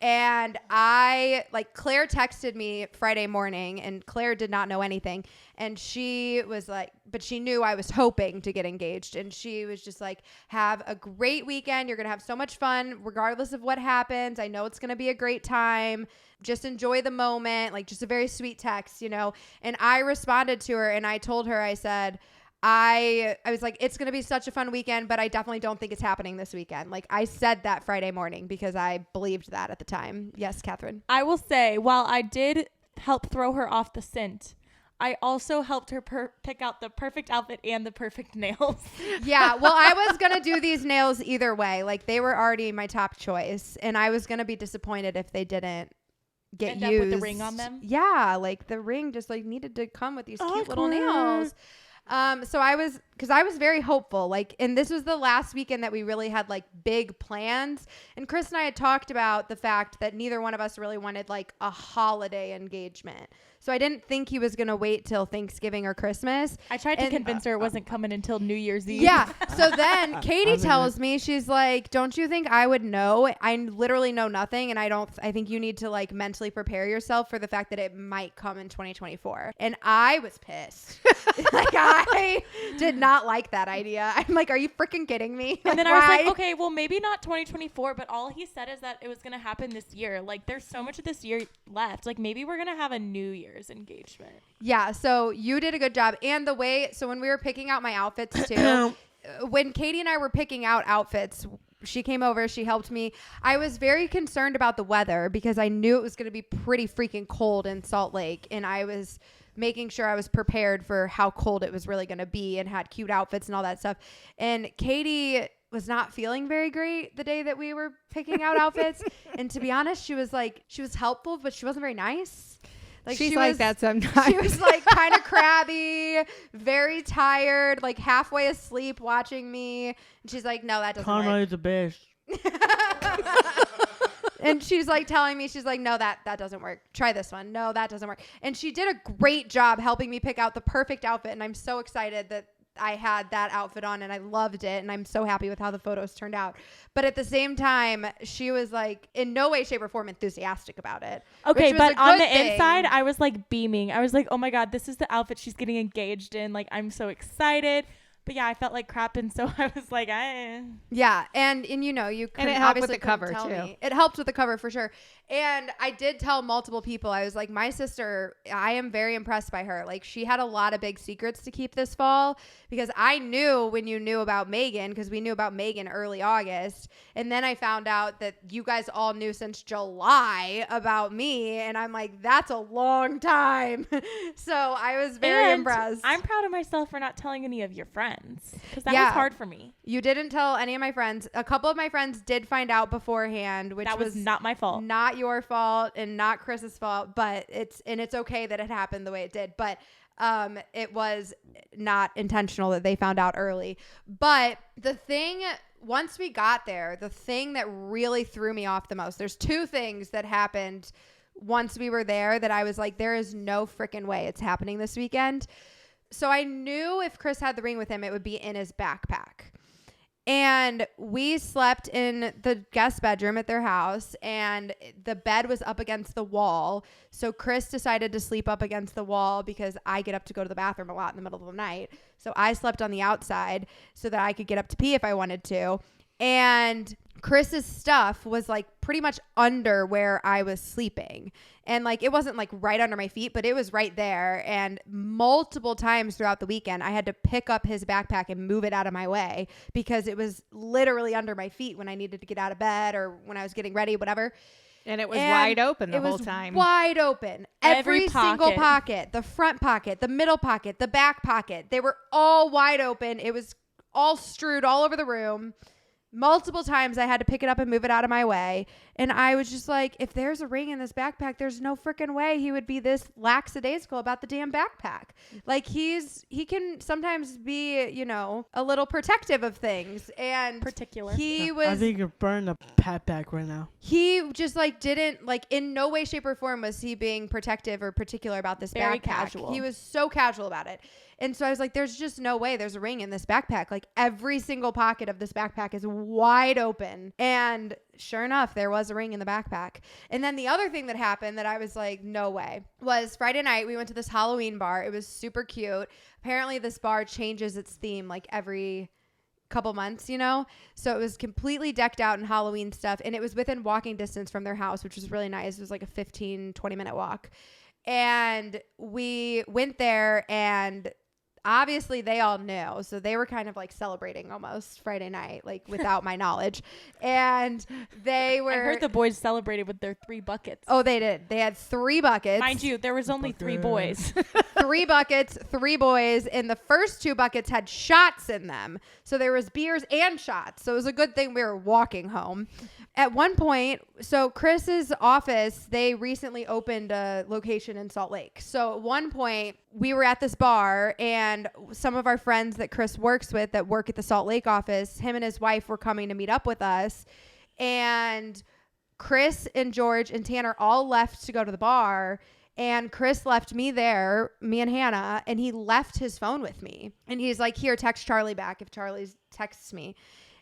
And Claire texted me Friday morning and Claire did not know anything. And she was like, but she knew I was hoping to get engaged. And she was just like, have a great weekend. You're going to have so much fun regardless of what happens. I know it's going to be a great time. Just enjoy the moment. Just a very sweet text, And I responded to her and I told her, I said, I was like, it's going to be such a fun weekend, but I definitely don't think it's happening this weekend. I said that Friday morning because I believed that at the time. Yes, Catherine. I will say, while I did help throw her off the scent, I also helped her pick out the perfect outfit and the perfect nails. Yeah, well, I was going to do these nails either way. They were already my top choice, and I was going to be disappointed if they didn't get End used. up with the ring on them? Yeah, the ring just needed to come with these cute little nails. So I was very hopeful, and this was the last weekend that we really had big plans. And Chris and I had talked about the fact that neither one of us really wanted a holiday engagement. So I didn't think he was going to wait till Thanksgiving or Christmas. I tried to convince her it wasn't coming until New Year's Eve. Yeah. So then Katie tells me, she's like, don't you think I would know? I literally know nothing. And I think you need to mentally prepare yourself for the fact that it might come in 2024. And I was pissed. I did not like that idea. I'm like, are you freaking kidding me? And then I was like, okay, well, maybe not 2024, but all he said is that it was going to happen this year. There's so much of this year left. Maybe we're going to have a New Year's engagement. Yeah. So you did a good job. And so when we were picking out my outfits too, when Katie and I were picking out outfits, she came over, she helped me. I was very concerned about the weather because I knew it was going to be pretty freaking cold in Salt Lake. And I was making sure I was prepared for how cold it was really going to be and had cute outfits and all that stuff. And Katie was not feeling very great the day that we were picking out outfits. And to be honest, she was helpful, but she wasn't very nice. Like she's like that sometimes. She was like kind of crabby, very tired, like halfway asleep watching me. And she's like, no, that doesn't Conroy work. is the best. And she's like telling me, she's like, no, that doesn't work. Try this one. No, that doesn't work. And she did a great job helping me pick out the perfect outfit. And I'm so excited that I had that outfit on and I loved it. And I'm so happy with how the photos turned out. But at the same time, she was like in no way, shape or form enthusiastic about it. Okay, which was but a on good the thing. inside, I was like beaming. I was like, oh my God, this is the outfit she's getting engaged in. Like, I'm so excited. But yeah, I felt like crap. And so I was like, Yeah. And you know, you And it couldn't- helped with obviously the cover, couldn't tell too. me. It helped with the cover for sure. And I did tell multiple people, I was like, my sister, I am very impressed by her. Like, she had a lot of big secrets to keep this fall because I knew when you knew about Megan, because we knew about Megan early August. And then I found out that you guys all knew since July about me. And I'm like, that's a long time. So I was very impressed. I'm proud of myself for not telling any of your friends because that Yeah. was hard for me. You didn't tell any of my friends. A couple of my friends did find out beforehand, which That was not my fault. Not your fault and not Chris's fault, but it's okay that it happened the way it did. But it was not intentional that they found out early. But once we got there, the thing that really threw me off the most, there's two things that happened once we were there that I was like, there is no freaking way it's happening this weekend. So I knew if Chris had the ring with him, it would be in his backpack. And we slept in the guest bedroom at their house, and the bed was up against the wall. So Chris decided to sleep up against the wall because I get up to go to the bathroom a lot in the middle of the night. So I slept on the outside so that I could get up to pee if I wanted to. And Chris's stuff was like pretty much under where I was sleeping. And like, it wasn't like right under my feet, but it was right there. And multiple times throughout the weekend, I had to pick up his backpack and move it out of my way because it was literally under my feet when I needed to get out of bed or when I was getting ready, whatever. And it was wide open the whole time. Wide open. Every single pocket, the front pocket, the middle pocket, the back pocket, they were all wide open. It was all strewed all over the room. Multiple times I had to pick it up and move it out of my way. And I was just like, if there's a ring in this backpack, there's no freaking way he would be this lackadaisical about the damn backpack. Like he can sometimes be, you know, a little protective of things. And Particular. I think you're burning the backpack right now. He just like didn't like in no way, shape or form was he being protective or particular about this Very backpack. casual. He was so casual about it. And so I was like, there's just no way there's a ring in this backpack. Like every single pocket of this backpack is wide open. And sure enough, there was a ring in the backpack. And then the other thing that happened that I was like, no way, was Friday night. We went to this Halloween bar. It was super cute. Apparently this bar changes its theme like every couple months, you know? So it was completely decked out in Halloween stuff. And it was within walking distance from their house, which was really nice. It was like a 15, 20-minute walk. And we went there and obviously they all knew. So they were kind of like celebrating almost Friday night, like without my knowledge. And they were. I heard the boys celebrated with their 3 buckets. Oh, they did. They had 3 buckets. Mind you, there was only 3 boys. 3 buckets, 3 boys, and the first 2 buckets had shots in them. So there was beers and shots. So it was a good thing we were walking home. At one point, so Chris's office, they recently opened a location in Salt Lake. So at one point, we were at this bar, and some of our friends that Chris works with that work at the Salt Lake office, him and his wife were coming to meet up with us. And Chris and George and Tanner all left to go to the bar. And Chris left me there, me and Hannah, and he left his phone with me. And he's like, here, text Charlie back if Charlie texts me.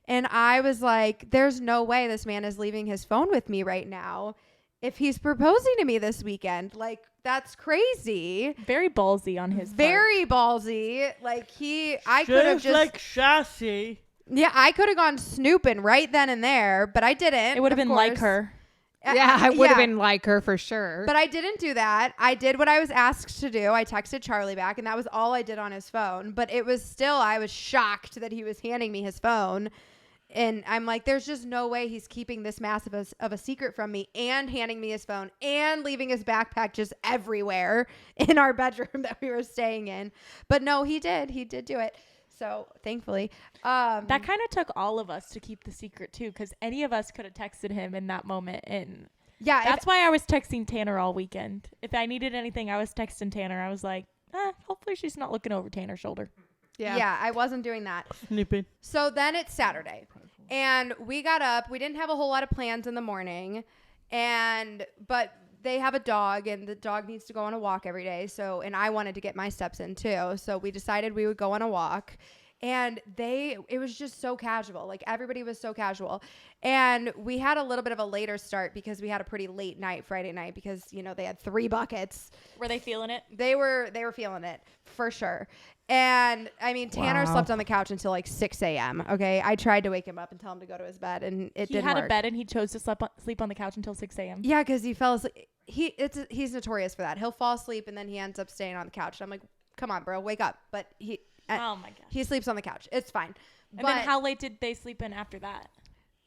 And I was like, there's no way this man is leaving his phone with me right now if he's proposing to me this weekend. Like, that's crazy. Very ballsy on his part. Very ballsy. Like, I could have just. like chassis. Yeah, I could have gone snooping right then and there, but I didn't. It would have of been like course. her. Yeah, I would have been like her for sure. But I didn't do that. I did what I was asked to do. I texted Charlie back, and that was all I did on his phone. But it was still, I was shocked that he was handing me his phone. And I'm like, there's just no way he's keeping this massive of a secret from me and handing me his phone and leaving his backpack just everywhere in our bedroom that we were staying in. But no, he did. He did do it. So thankfully, that kind of took all of us to keep the secret too, because any of us could have texted him in that moment. And yeah, that's why I was texting Tanner all weekend. If I needed anything, I was texting Tanner. I was like, hopefully she's not looking over Tanner's shoulder. Yeah, I wasn't doing that. Snipping. So then it's Saturday, and we got up. We didn't have a whole lot of plans in the morning, but they have a dog, and the dog needs to go on a walk every day. So, and I wanted to get my steps in too. So we decided we would go on a walk, and it was just so casual. Like everybody was so casual. And we had a little bit of a later start because we had a pretty late night Friday night because, they had 3 buckets. Were they feeling it? They were feeling it for sure. And I mean, Tanner slept on the couch until like 6 a.m. Okay. I tried to wake him up and tell him to go to his bed, and it didn't work. He had a bed and he chose to sleep on the couch until 6 a.m. Yeah. Cause he fell asleep. He's notorious for that. He'll fall asleep and then he ends up staying on the couch. I'm like, come on, bro, wake up. But oh my gosh, he sleeps on the couch. It's fine. And then how late did they sleep in after that?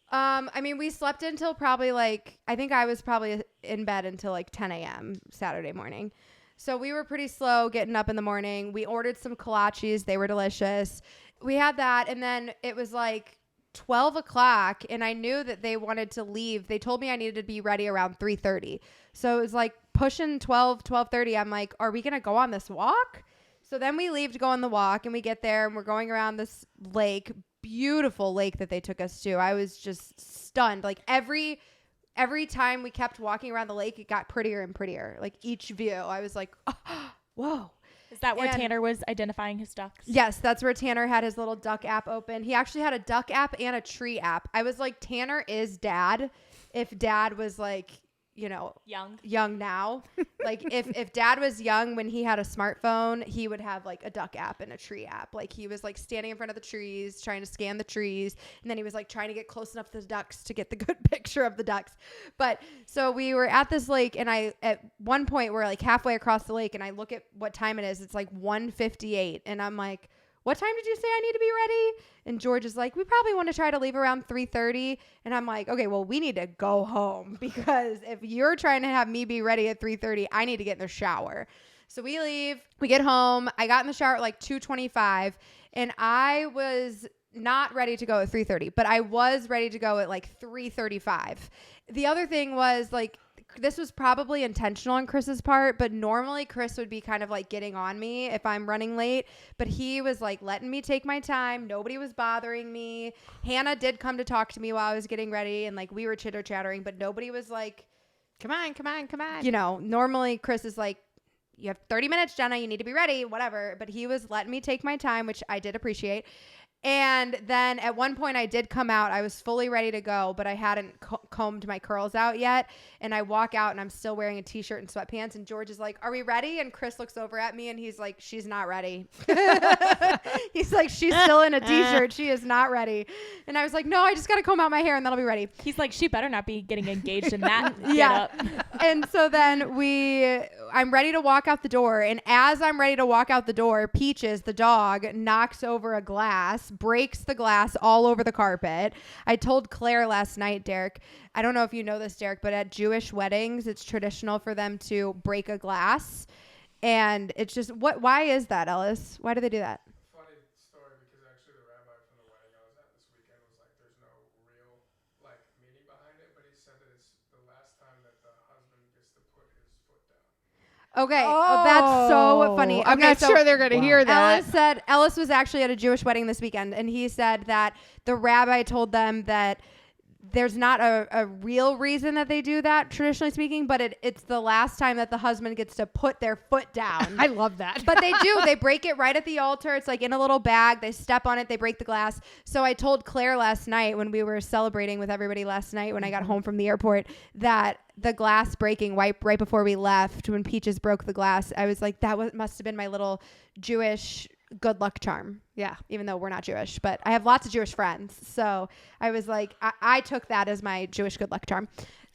I mean, we slept until probably I think I was probably in bed until like 10 a.m. Saturday morning. So we were pretty slow getting up in the morning. We ordered some kolaches. They were delicious. We had that. And then it was like 12 o'clock and I knew that they wanted to leave. They told me I needed to be ready around 3:30. So it was like pushing 12:30. I'm like, are we going to go on this walk? So then we leave to go on the walk, and we get there and we're going around this lake, beautiful lake that they took us to. I was just stunned. Like every time we kept walking around the lake, it got prettier and prettier. Like each view, I was like, oh, whoa. Is that where Tanner was identifying his ducks? Yes, that's where Tanner had his little duck app open. He actually had a duck app and a tree app. I was like, Tanner is dad. If dad was like, young now. Like if dad was young when he had a smartphone, he would have like a duck app and a tree app. Like he was like standing in front of the trees, trying to scan the trees. And then he was like trying to get close enough to the ducks to get the good picture of the ducks. But so we were at this lake, and at one point we're like halfway across the lake, and I look at what time it is. It's like 1:58. And I'm like, what time did you say I need to be ready? And George is like, we probably want to try to leave around 3:30. And I'm like, okay, well, we need to go home, because if you're trying to have me be ready at 3:30, I need to get in the shower. So we leave, we get home. I got in the shower at like 2:25, and I was not ready to go at 3:30, but I was ready to go at like 3:35. The other thing was like, this was probably intentional on Chris's part, but normally Chris would be kind of like getting on me if I'm running late, but he was like letting me take my time. Nobody was bothering me. Hannah did come to talk to me while I was getting ready, and like we were chitter chattering, but nobody was like, come on. Normally Chris is like, you have 30 minutes, Jenna, you need to be ready, whatever. But he was letting me take my time, which I did appreciate. And then at one point I did come out. I was fully ready to go, but I hadn't combed my curls out yet. And I walk out and I'm still wearing a t-shirt and sweatpants. And George is like, are we ready? And Chris looks over at me and he's like, she's not ready. He's like, she's still in a t-shirt. She is not ready. And I was like, no, I just got to comb out my hair and that'll be ready. He's like, she better not be getting engaged in that. Yeah. And so then I'm ready to walk out the door. And as I'm ready to walk out the door, Peaches, the dog, knocks over a glass, breaks the glass all over the carpet. I told Claire last night, Derek, I don't know if you know this, Derek, but at Jewish weddings, it's traditional for them to break a glass. And it's just, why is that, Ellis? Why do they do that? Funny story, because actually the rabbi from the wedding I was at this weekend was like, there's no real meaning behind it, but he said that it's the last time that the husband gets to put his foot down. Okay, that's so funny. I'm not sure they're going to hear that. Ellis was actually at a Jewish wedding this weekend, and he said that the rabbi told them that there's not a real reason that they do that, traditionally speaking, but it's the last time that the husband gets to put their foot down. I love that. But they do. They break it right at the altar. It's like in a little bag. They step on it. They break the glass. So I told Claire last night when we were celebrating with everybody last night when I got home from the airport that the glass breaking right before we left, when Peaches broke the glass, I was like, must have been my little Jewish good luck charm. Yeah. Even though we're not Jewish, but I have lots of Jewish friends. So I was like, I took that as my Jewish good luck charm.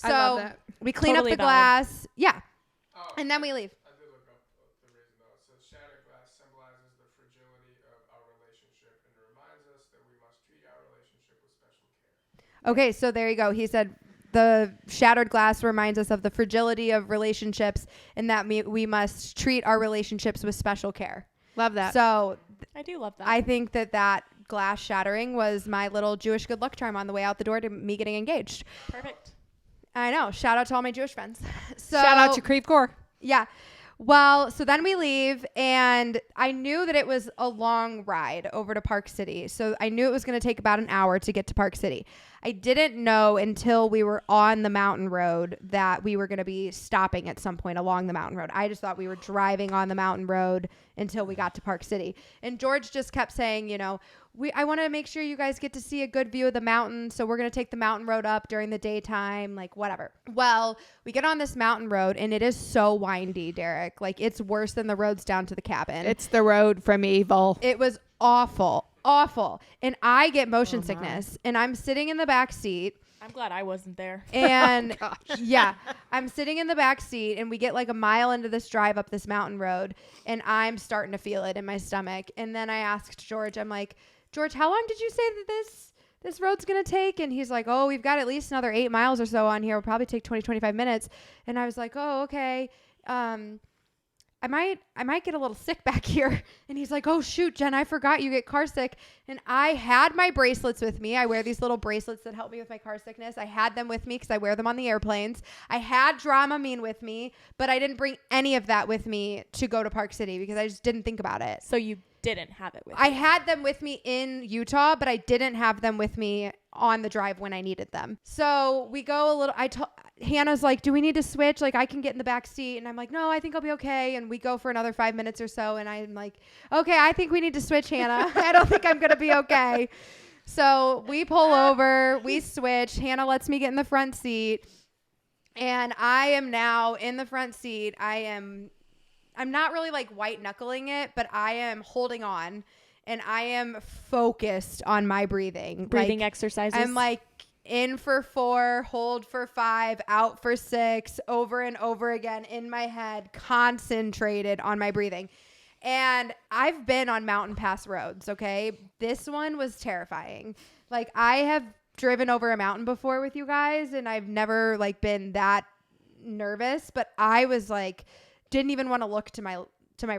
So I love that. we clean Totally up the valid. glass. Yeah. Oh, And then we leave. I did look up the reason though. It says shattered glass symbolizes the fragility of our relationship and reminds us that we must treat our relationship with special care. Okay, so there you go. He said the shattered glass reminds us of the fragility of relationships and that we must treat our relationships with special care. Love that. So I do love that. I think that glass shattering was my little Jewish good luck charm on the way out the door to me getting engaged. Perfect. I know. Shout out to all my Jewish friends. So Shout out to Creve Core. yeah. Well, so then we leave, and I knew that it was a long ride over to Park City. So I knew it was going to take about an hour to get to Park City. I didn't know until we were on the mountain road that we were going to be stopping at some point along the mountain road. I just thought we were driving on the mountain road until we got to Park City. And George just kept saying, you know, I want to make sure you guys get to see a good view of the mountain. So we're going to take the mountain road up during the daytime, like whatever. Well, we get on this mountain road and it is so windy, Derek. Like it's worse than the roads down to the cabin. It's the road from evil. It was awful. And I get motion sickness and I'm sitting in the back seat. I'm glad I wasn't there. And yeah, I'm sitting in the back seat and we get like a mile into this drive up this mountain road and I'm starting to feel it in my stomach. And then I asked George, I'm like, George, how long did you say that this road's going to take? And he's like, oh, we've got at least another 8 miles or so on here. It'll probably take 25 minutes. And I was like, oh, okay. I might get a little sick back here. And he's like, oh shoot, Jen, I forgot you get car sick. And I had my bracelets with me. I wear these little bracelets that help me with my car sickness. I had them with me because I wear them on the airplanes. I had Dramamine with me, but I didn't bring any of that with me to go to Park City because I just didn't think about it. So you didn't have it with I you. had them with me in Utah, but I didn't have them with me on the drive when I needed them. So we go a little, Hannah's like, do we need to switch? Like I can get in the back seat. And I'm like, no, I think I'll be okay. And we go for another 5 minutes or so. And I'm like, okay, I think we need to switch, Hannah. I don't think I'm going to be okay. So we pull over, we switch. Hannah lets me get in the front seat. And I am now in the front seat. I'm not really like white knuckling it, but I am holding on and I am focused on my breathing. Breathing like, exercises. I'm like in for 4, hold for 5, out for 6, over and over again in my head, concentrated on my breathing. And I've been on mountain pass roads. Okay. This one was terrifying. Like I have driven over a mountain before with you guys and I've never like been that nervous, but I was like, didn't even want to look to my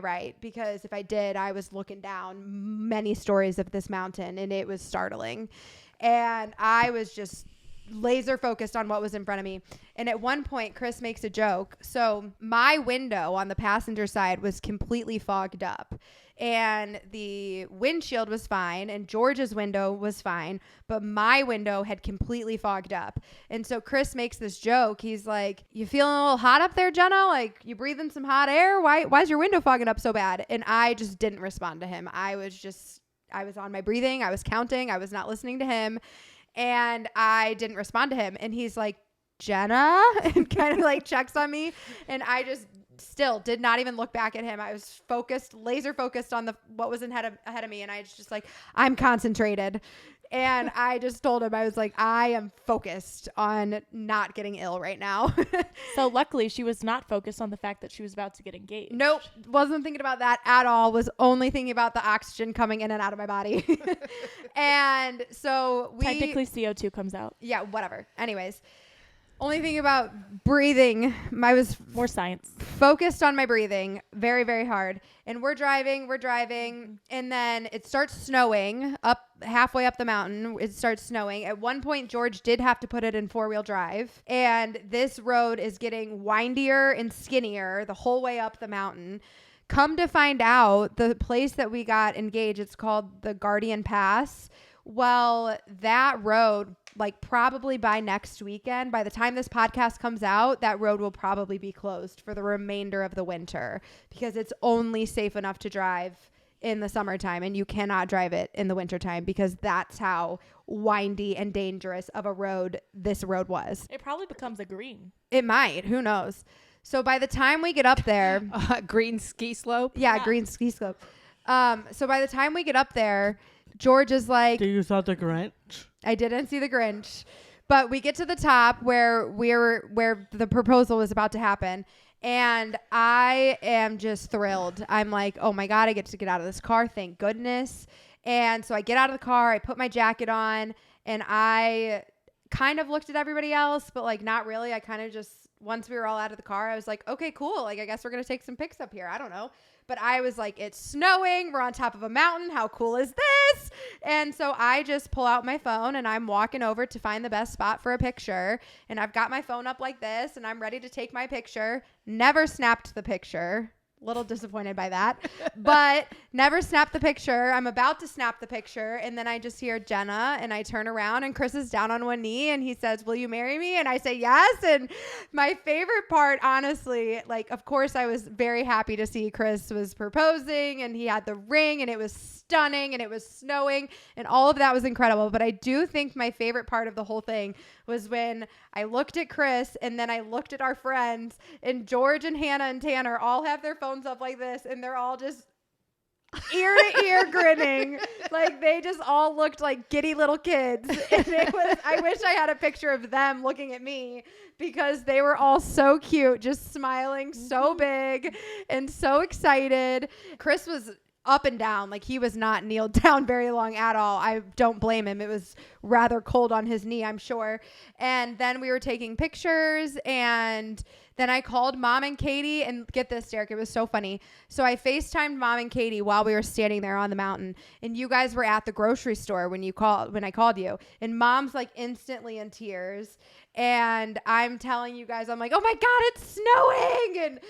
right because if I did, I was looking down many stories of this mountain and it was startling. And I was just laser focused on what was in front of me. And at one point, Chris makes a joke. So my window on the passenger side was completely fogged up. And the windshield was fine and George's window was fine, but my window had completely fogged up. And so Chris makes this joke. He's like, you feeling a little hot up there, Jenna? Like you breathing some hot air? Why's your window fogging up so bad? And I just didn't respond to him. I was on my breathing. I was counting. I was not listening to him and I didn't respond to him. And he's like, Jenna, and kind of like checks on me. And I just still did not even look back at him. I was laser focused on what was ahead of me. And I was just like, I'm concentrated. And I just told him, I was like, I am focused on not getting ill right now. So luckily she was not focused on the fact that she was about to get engaged. Nope. Wasn't thinking about that at all. Was only thinking about the oxygen coming in and out of my body. And so technically CO2 comes out. Yeah, whatever. Anyways. Only thing about breathing, I was More science. focused on my breathing very, very hard. And we're driving. And then it starts snowing halfway up the mountain. It starts snowing. At one point, George did have to put it in 4-wheel drive. And this road is getting windier and skinnier the whole way up the mountain. Come to find out, the place that we got engaged, it's called the Guardian Pass. Well, that road, like probably by next weekend, by the time this podcast comes out, that road will probably be closed for the remainder of the winter because it's only safe enough to drive in the summertime and you cannot drive it in the wintertime because that's how windy and dangerous of a road this road was. It probably becomes a green. It might. Who knows? So by the time we get up there... Green ski slope. Yeah, green ski slope. So by the time we get up there... George is like... Do you saw the Grinch? I didn't see the Grinch. But we get to the top where the proposal was about to happen. And I am just thrilled. I'm like, oh my God, I get to get out of this car. Thank goodness. And so I get out of the car, I put my jacket on, and I kind of looked at everybody else, but like not really. I kind of just, once we were all out of the car, I was like, okay, cool. Like, I guess we're going to take some pics up here. I don't know. But I was like, it's snowing. We're on top of a mountain. How cool is this? And so I just pull out my phone and I'm walking over to find the best spot for a picture. And I've got my phone up like this and I'm ready to take my picture. Never snapped the picture. Little disappointed by that, but never snapped the picture. I'm about to snap the picture. And then I just hear Jenna and I turn around and Chris is down on one knee and he says, will you marry me? And I say, yes. And my favorite part, honestly, like, of course I was very happy to see Chris was proposing and he had the ring and it was stunning and it was snowing and all of that was incredible. But I do think my favorite part of the whole thing was when I looked at Chris and then I looked at our friends and George and Hannah and Tanner all have their phones up like this and they're all just ear to ear grinning. Like they just all looked like giddy little kids. And it was, I wish I had a picture of them looking at me because they were all so cute, just smiling so big and so excited. Chris was up and down. Like he was not kneeled down very long at all. I don't blame him. It was rather cold on his knee, I'm sure. And then we were taking pictures and then I called Mom and Katie and get this, Derek, it was so funny. So I FaceTimed Mom and Katie while we were standing there on the mountain and you guys were at the grocery store when I called you and Mom's like instantly in tears. And I'm telling you guys, I'm like, oh my God, it's snowing. And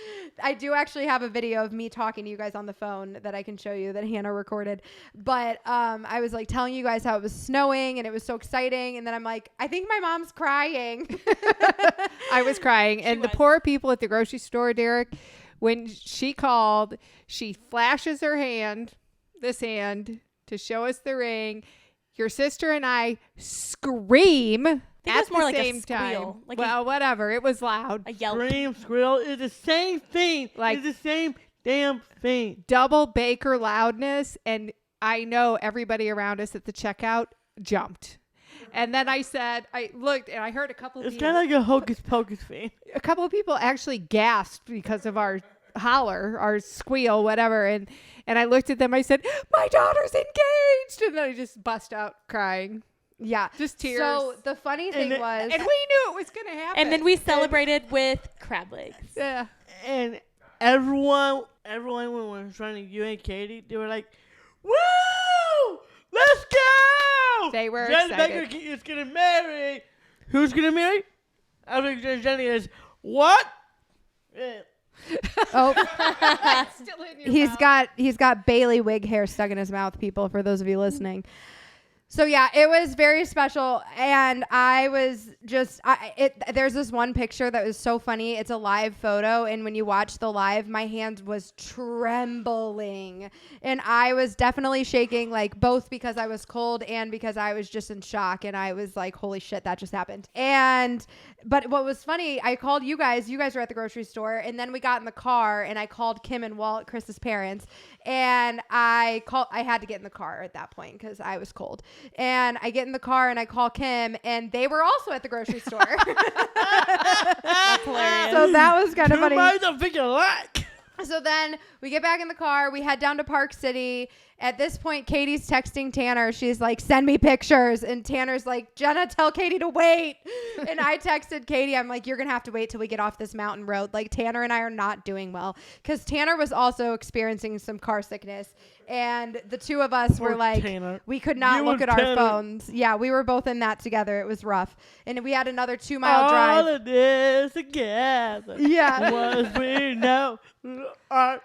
I do actually have a video of me talking to you guys on the phone that I can show you that Hannah recorded. But I was like telling you guys how it was snowing and it was so exciting. And then I'm like, I think my mom's crying. I was crying. And the poor people at the grocery store, Derek, when she called, she flashes her hand, this hand, to show us the ring. Your sister and I scream. At more the like a same squeal, time. like Well, whatever. It was loud. a yelp. Scream, squeal is the same thing. Like- It's the same damn thing. Double Baker loudness. And I know everybody around us at the checkout jumped. And then I looked and I heard a couple of It's people. kind of like a hocus pocus thing. A couple of people actually gasped because of our holler, our squeal, whatever. And I looked at them. I said, my daughter's engaged. And then I just bust out crying. Yeah. Just tears. So the funny thing was. And we knew it was going to happen. And then we celebrated with crab legs. Yeah. And everyone when we were trying to you and Katie, they were like, woo! Let's go! They were Jen excited. Becker is going to marry. Who's going to marry? I think Jenny is, what? Yeah. Oh, Still in your mouth. he's got Bailey wig hair stuck in his mouth, people, for those of you listening. So yeah, it was very special, and I was just, there's this one picture that was so funny. It's a live photo, and when you watch the live, my hand was trembling, and I was definitely shaking, like both because I was cold and because I was just in shock, and I was like, holy shit, that just happened. But what was funny, I called you guys were at the grocery store, and then we got in the car, and I called Kim and Walt, Chris's parents, and I had to get in the car at that point because I was cold. And I get in the car and I call Kim and they were also at the grocery store. That's hilarious. So that was kind of funny. Two minds of figure alike. So then we get back in the car. We head down to Park City. At this point, Katie's texting Tanner. She's like, send me pictures. And Tanner's like, Jenna, tell Katie to wait. And I texted Katie. I'm like, you're going to have to wait till we get off this mountain road. Like, Tanner and I are not doing well. Because Tanner was also experiencing some car sickness. And the two of us were like, Tanner. we could not You look and at our Tanner. phones. Yeah, we were both in that together. It was rough. And we had another 2-mile All drive. of this together. Yeah. Was we know.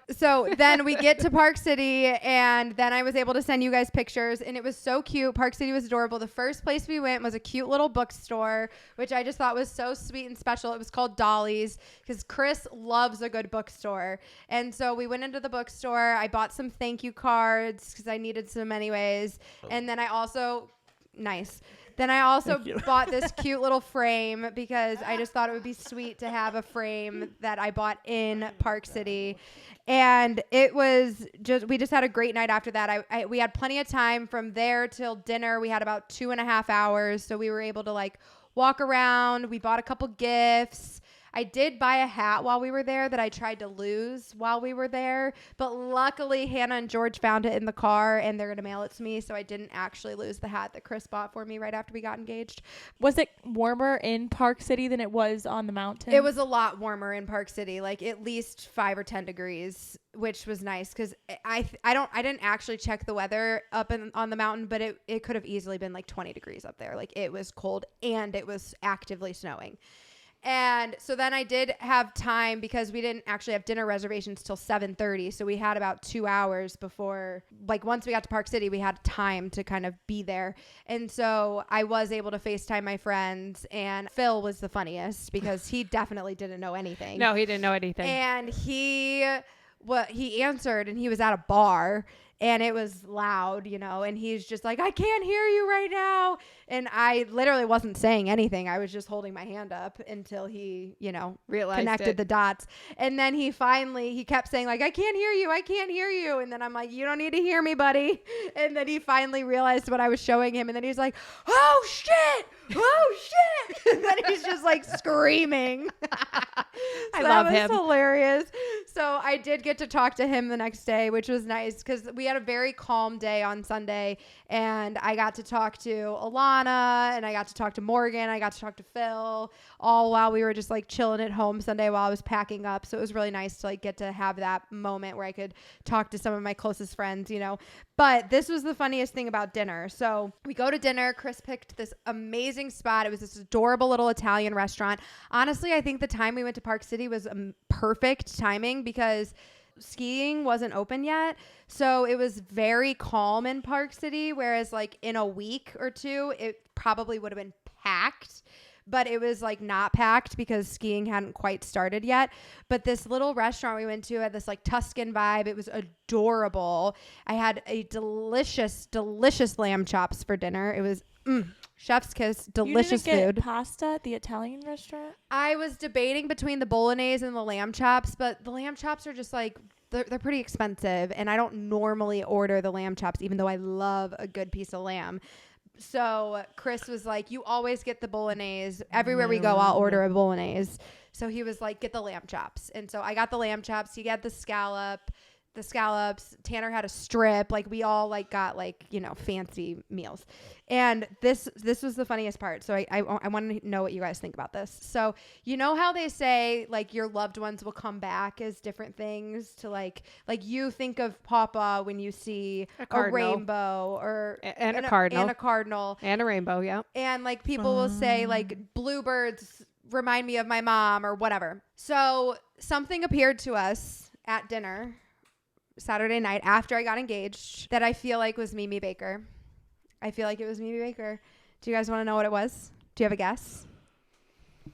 So then we get to Park City, and then I was able to send you guys pictures, and it was so cute. Park City was adorable. The first place we went was a cute little bookstore, which I just thought was so sweet and special. It was called Dolly's because Chris loves a good bookstore. And so we went into the bookstore. I bought some thank you cards because I needed some anyways. And then I also... Nice. Then I also bought this cute little frame because I just thought it would be sweet to have a frame that I bought in Park City. And it was just, we just had a great night after that. We had plenty of time from there till dinner. We had about 2.5 hours. So we were able to like walk around. We bought a couple gifts. I did buy a hat while we were there that I tried to lose while we were there, but luckily Hannah and George found it in the car and they're going to mail it to me, so I didn't actually lose the hat that Chris bought for me right after we got engaged. Was it warmer in Park City than it was on the mountain? It was a lot warmer in Park City, like at least 5 or 10 degrees, which was nice because I didn't actually check the weather up on the mountain, but it could have easily been like 20 degrees up there. Like it was cold and it was actively snowing. And so then I did have time because we didn't actually have dinner reservations till 7:30. So we had about 2 hours before, like once we got to Park City, we had time to kind of be there. And so I was able to FaceTime my friends, and Phil was the funniest because he definitely didn't know anything. No, he didn't know anything. And he answered, and he was at a bar. And it was loud, you know, and he's just like, I can't hear you right now. And I literally wasn't saying anything. I was just holding my hand up until he, you know, Realized connected the dots. And then he kept saying like, I can't hear you. I can't hear you. And then I'm like, you don't need to hear me, buddy. And then he finally realized what I was showing him. And then he's like, oh shit. Oh shit. And then he's just like screaming. I love him. That was hilarious. So I did get to talk to him the next day, which was nice because we had a very calm day on Sunday, and I got to talk to Alana, and I got to talk to Morgan, I got to talk to Phil, all while we were just like chilling at home Sunday while I was packing up. So it was really nice to like get to have that moment where I could talk to some of my closest friends, you know. But this was the funniest thing about dinner. So we go to dinner. Chris picked this amazing spot. It was this adorable little Italian restaurant. Honestly, I think the time we went to Park City was perfect timing because skiing wasn't open yet. So it was very calm in Park City, whereas like in a week or two, it probably would have been packed. But it was like not packed because skiing hadn't quite started yet. But this little restaurant we went to had this like Tuscan vibe. It was adorable. I had a delicious, delicious lamb chops for dinner. It was chef's kiss, delicious you didn't food. get pasta at the Italian restaurant? I was debating between the bolognese and the lamb chops, but the lamb chops are just like, they're pretty expensive. And I don't normally order the lamb chops, even though I love a good piece of lamb. So Chris was like, you always get the bolognese. Everywhere we go, I'll order a bolognese. So he was like, get the lamb chops. And so I got the lamb chops. He got the scallops. Tanner had a strip. Like we all like got like, you know, fancy meals. And this was the funniest part. So I want to know what you guys think about this. So you know how they say like your loved ones will come back as different things to like you think of Papa when you see a rainbow or and a cardinal and a rainbow. Yeah. And like people will say like bluebirds remind me of my mom or whatever. So something appeared to us at dinner Saturday night after I got engaged that I feel like was Mimi Baker. I feel like it was Mimi Baker. Do you guys want to know what it was? Do you have a guess?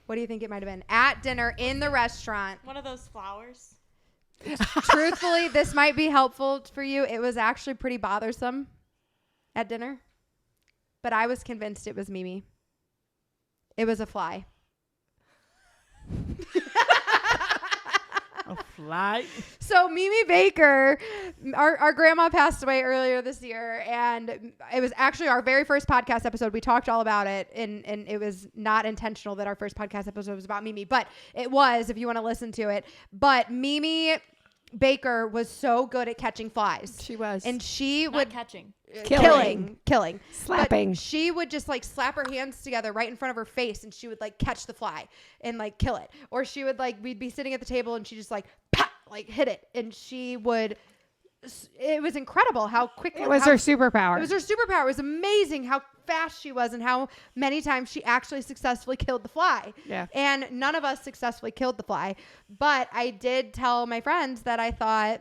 What do you think it might have been? At dinner in the restaurant. One of those flowers. Truthfully, this might be helpful for you. It was actually pretty bothersome at dinner, but I was convinced it was Mimi. It was a fly. A fly? So Mimi Baker, our grandma passed away earlier this year, and it was actually our very first podcast episode. We talked all about it, and it was not intentional that our first podcast episode was about Mimi, but it was, if you want to listen to it. But Mimi Baker was so good at catching flies. She was. And she Not would... catching. Killing. Slapping. But she would just like slap her hands together right in front of her face, and she would like catch the fly and like kill it. Or she would like, we'd be sitting at the table and she just like, pop, like hit it. And she would, it was incredible how quickly. It was her superpower. It was her superpower. It was amazing how fast she was and how many times she actually successfully killed the fly. Yeah. And none of us successfully killed the fly. But I did tell my friends that I thought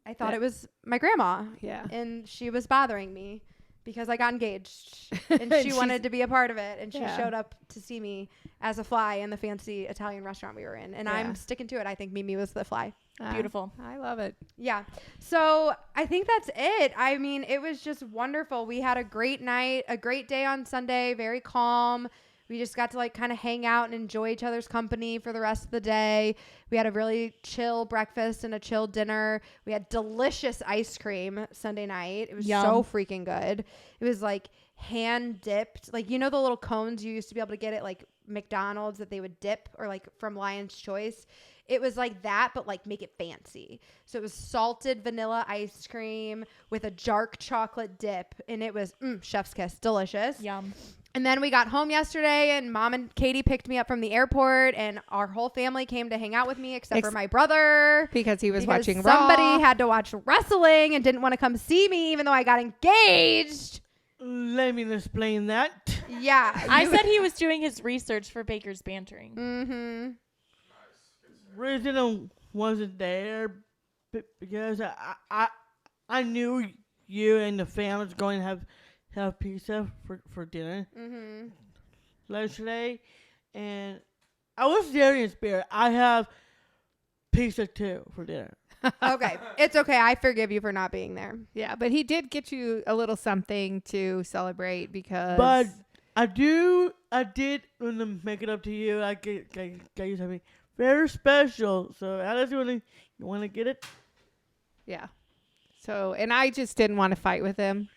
it was my grandma. Yeah. And she was bothering me because I got engaged and she wanted to be a part of it. And she showed up to see me as a fly in the fancy Italian restaurant we were in. And I'm sticking to it. I think Mimi was the fly. Beautiful. I love it. Yeah. So I think that's it. I mean, it was just wonderful. We had a great night, a great day on Sunday, very calm. We just got to like kind of hang out and enjoy each other's company for the rest of the day. We had a really chill breakfast and a chill dinner. We had delicious ice cream Sunday night. It was so freaking good. It was like hand dipped, like, you know, the little cones you used to be able to get at like McDonald's that they would dip, or like from Lion's Choice. It was like that, but like make it fancy. So it was salted vanilla ice cream with a dark chocolate dip, and it was chef's kiss, delicious. Yum. And then we got home yesterday, and Mom and Katie picked me up from the airport, and our whole family came to hang out with me except for my brother. Because he was watching somebody Raw. had to watch wrestling and didn't want to come see me even though I got engaged. Let me explain that. Yeah. I said he was doing his research for Baker's Bantering. Mm-hmm. Reason I wasn't there because I knew you and the family was going to have pizza for dinner yesterday, and I was there in spirit. I have pizza too for dinner. Okay. It's okay. I forgive you for not being there. Yeah, but he did get you a little something to celebrate because. But I did want to make it up to you. I get you something very special. So Alice, you want to get it? Yeah. So, and I just didn't want to fight with him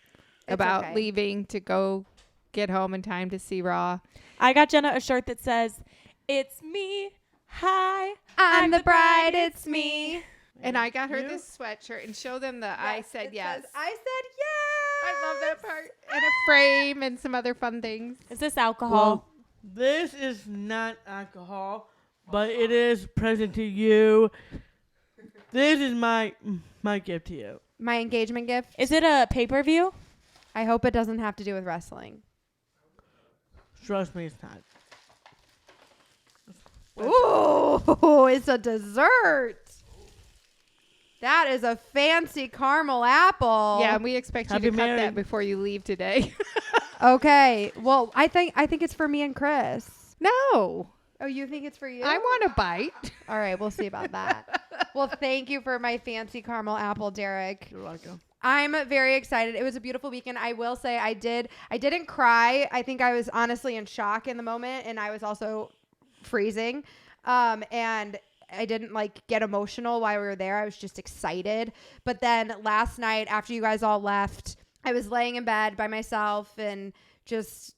about okay. leaving to go get home in time to see Raw. I got Jenna a shirt that says, "It's me. Hi. I'm the bride. It's me. And I got her You? this sweatshirt and show them the I said yes. I said yes. I love that part. And a frame and some other fun things. Is this alcohol?" Well, this is not alcohol, but it is present to you. This is my gift to you. My engagement gift. Is it a pay-per-view? I hope it doesn't have to do with wrestling. Trust me, it's not. Ooh, it's a dessert. That is a fancy caramel apple. Yeah, and we expect you Happy to cut married. that before you leave today. Okay. Well, I think it's for me and Chris. No. Oh, you think it's for you? I want a bite. All right, we'll see about that. Well, thank you for my fancy caramel apple, Derek. You're welcome. I'm very excited. It was a beautiful weekend. I will say I didn't cry. I think I was honestly in shock in the moment, and I was also freezing. And I didn't like get emotional while we were there. I was just excited. But then last night after you guys all left, I was laying in bed by myself and just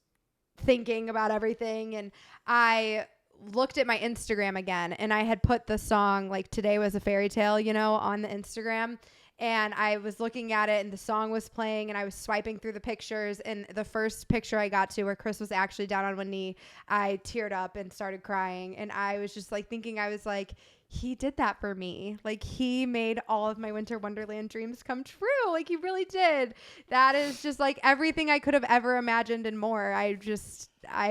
thinking about everything. And I looked at my Instagram again, and I had put the song like "Today Was a Fairy Tale," on the Instagram. And I was looking at it, and the song was playing, and I was swiping through the pictures. And the first picture I got to where Chris was actually down on one knee, I teared up and started crying. And I was just like thinking, I was like, he did that for me. Like, he made all of my Winter Wonderland dreams come true. Like, he really did. That is just like everything I could have ever imagined and more. I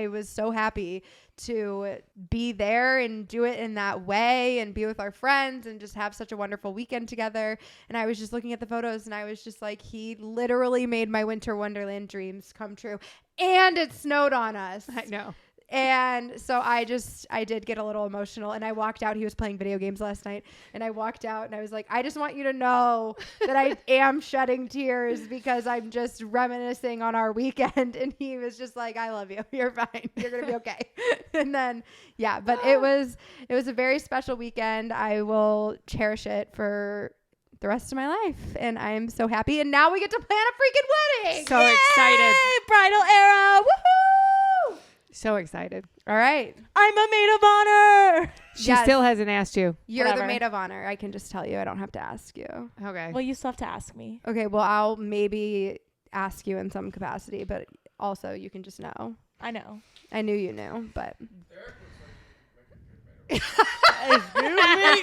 was so happy to be there and do it in that way and be with our friends and just have such a wonderful weekend together. And I was just looking at the photos, and I was just like, he literally made my Winter Wonderland dreams come true. And it snowed on us. I know. And so I did get a little emotional, and I walked out. He was playing video games last night, and I walked out, and I was like, I just want you to know that I am shedding tears because I'm just reminiscing on our weekend. And he was just like, I love you. You're fine. You're going to be okay. And then, yeah, but it was a very special weekend. I will cherish it for the rest of my life, and I am so happy. And now we get to plan a freaking wedding. So excited. Yay! Bridal era. Woohoo! So excited. All right. I'm a maid of honor. She Yes. still hasn't asked you. You're Whatever. the maid of honor. I can just tell you. I don't have to ask you. Okay. Well, you still have to ask me. Okay, well, I'll maybe ask you in some capacity, but also you can just know. I know. I knew you knew, but Excuse me?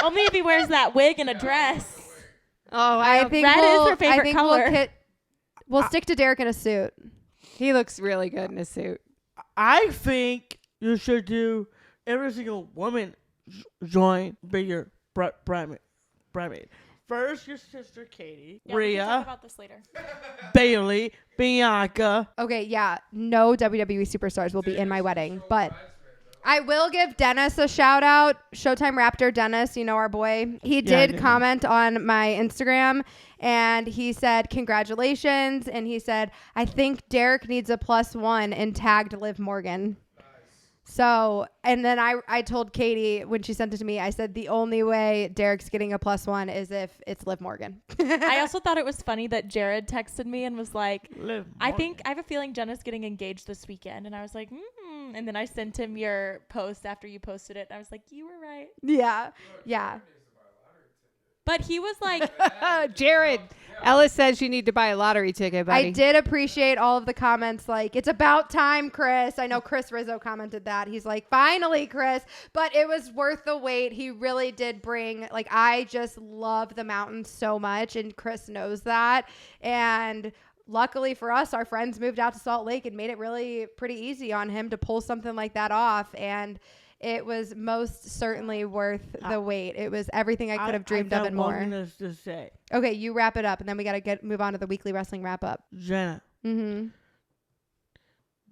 Only if he wears that wig and a dress. Oh, I think red is we'll, her favorite I think color. We'll stick to Derek in a suit. he looks really good in a suit. I think you should do every single woman join be your bridemaid. First, your sister Katie, Yeah, we can talk Rhea, about this later. Bailey, Bianca. Okay, yeah, no WWE superstars will be in my wedding, but I will give Dennis a shout out. Showtime Raptor Dennis, our boy. He Yeah, I did do. comment on my Instagram, and he said, congratulations. And he said, I think Derek needs a +1, and tagged Liv Morgan. So, and then I told Katie when she sent it to me, I said the only way Derek's getting a +1 is if it's Liv Morgan. I also thought it was funny that Jared texted me and was like, Liv I Morgan. have a feeling Jenna's getting engaged this weekend. And I was like, And then I sent him your post after you posted it. And I was like, you were right. Yeah. Yeah. But he was like, Jared, Ellis says you need to buy a lottery ticket, buddy. I did appreciate all of the comments like, it's about time, Chris. I know Chris Rizzo commented that. He's like, finally, Chris. But it was worth the wait. He really did bring, like, I just love the mountains so much. And Chris knows that. And luckily for us, our friends moved out to Salt Lake and made it really pretty easy on him to pull something like that off. And it was most certainly worth the wait. It was everything I could have dreamed of and more. I got one thing to say. Okay, you wrap it up, and then we got to move on to the weekly wrestling wrap up. Jenna, Mm-hmm.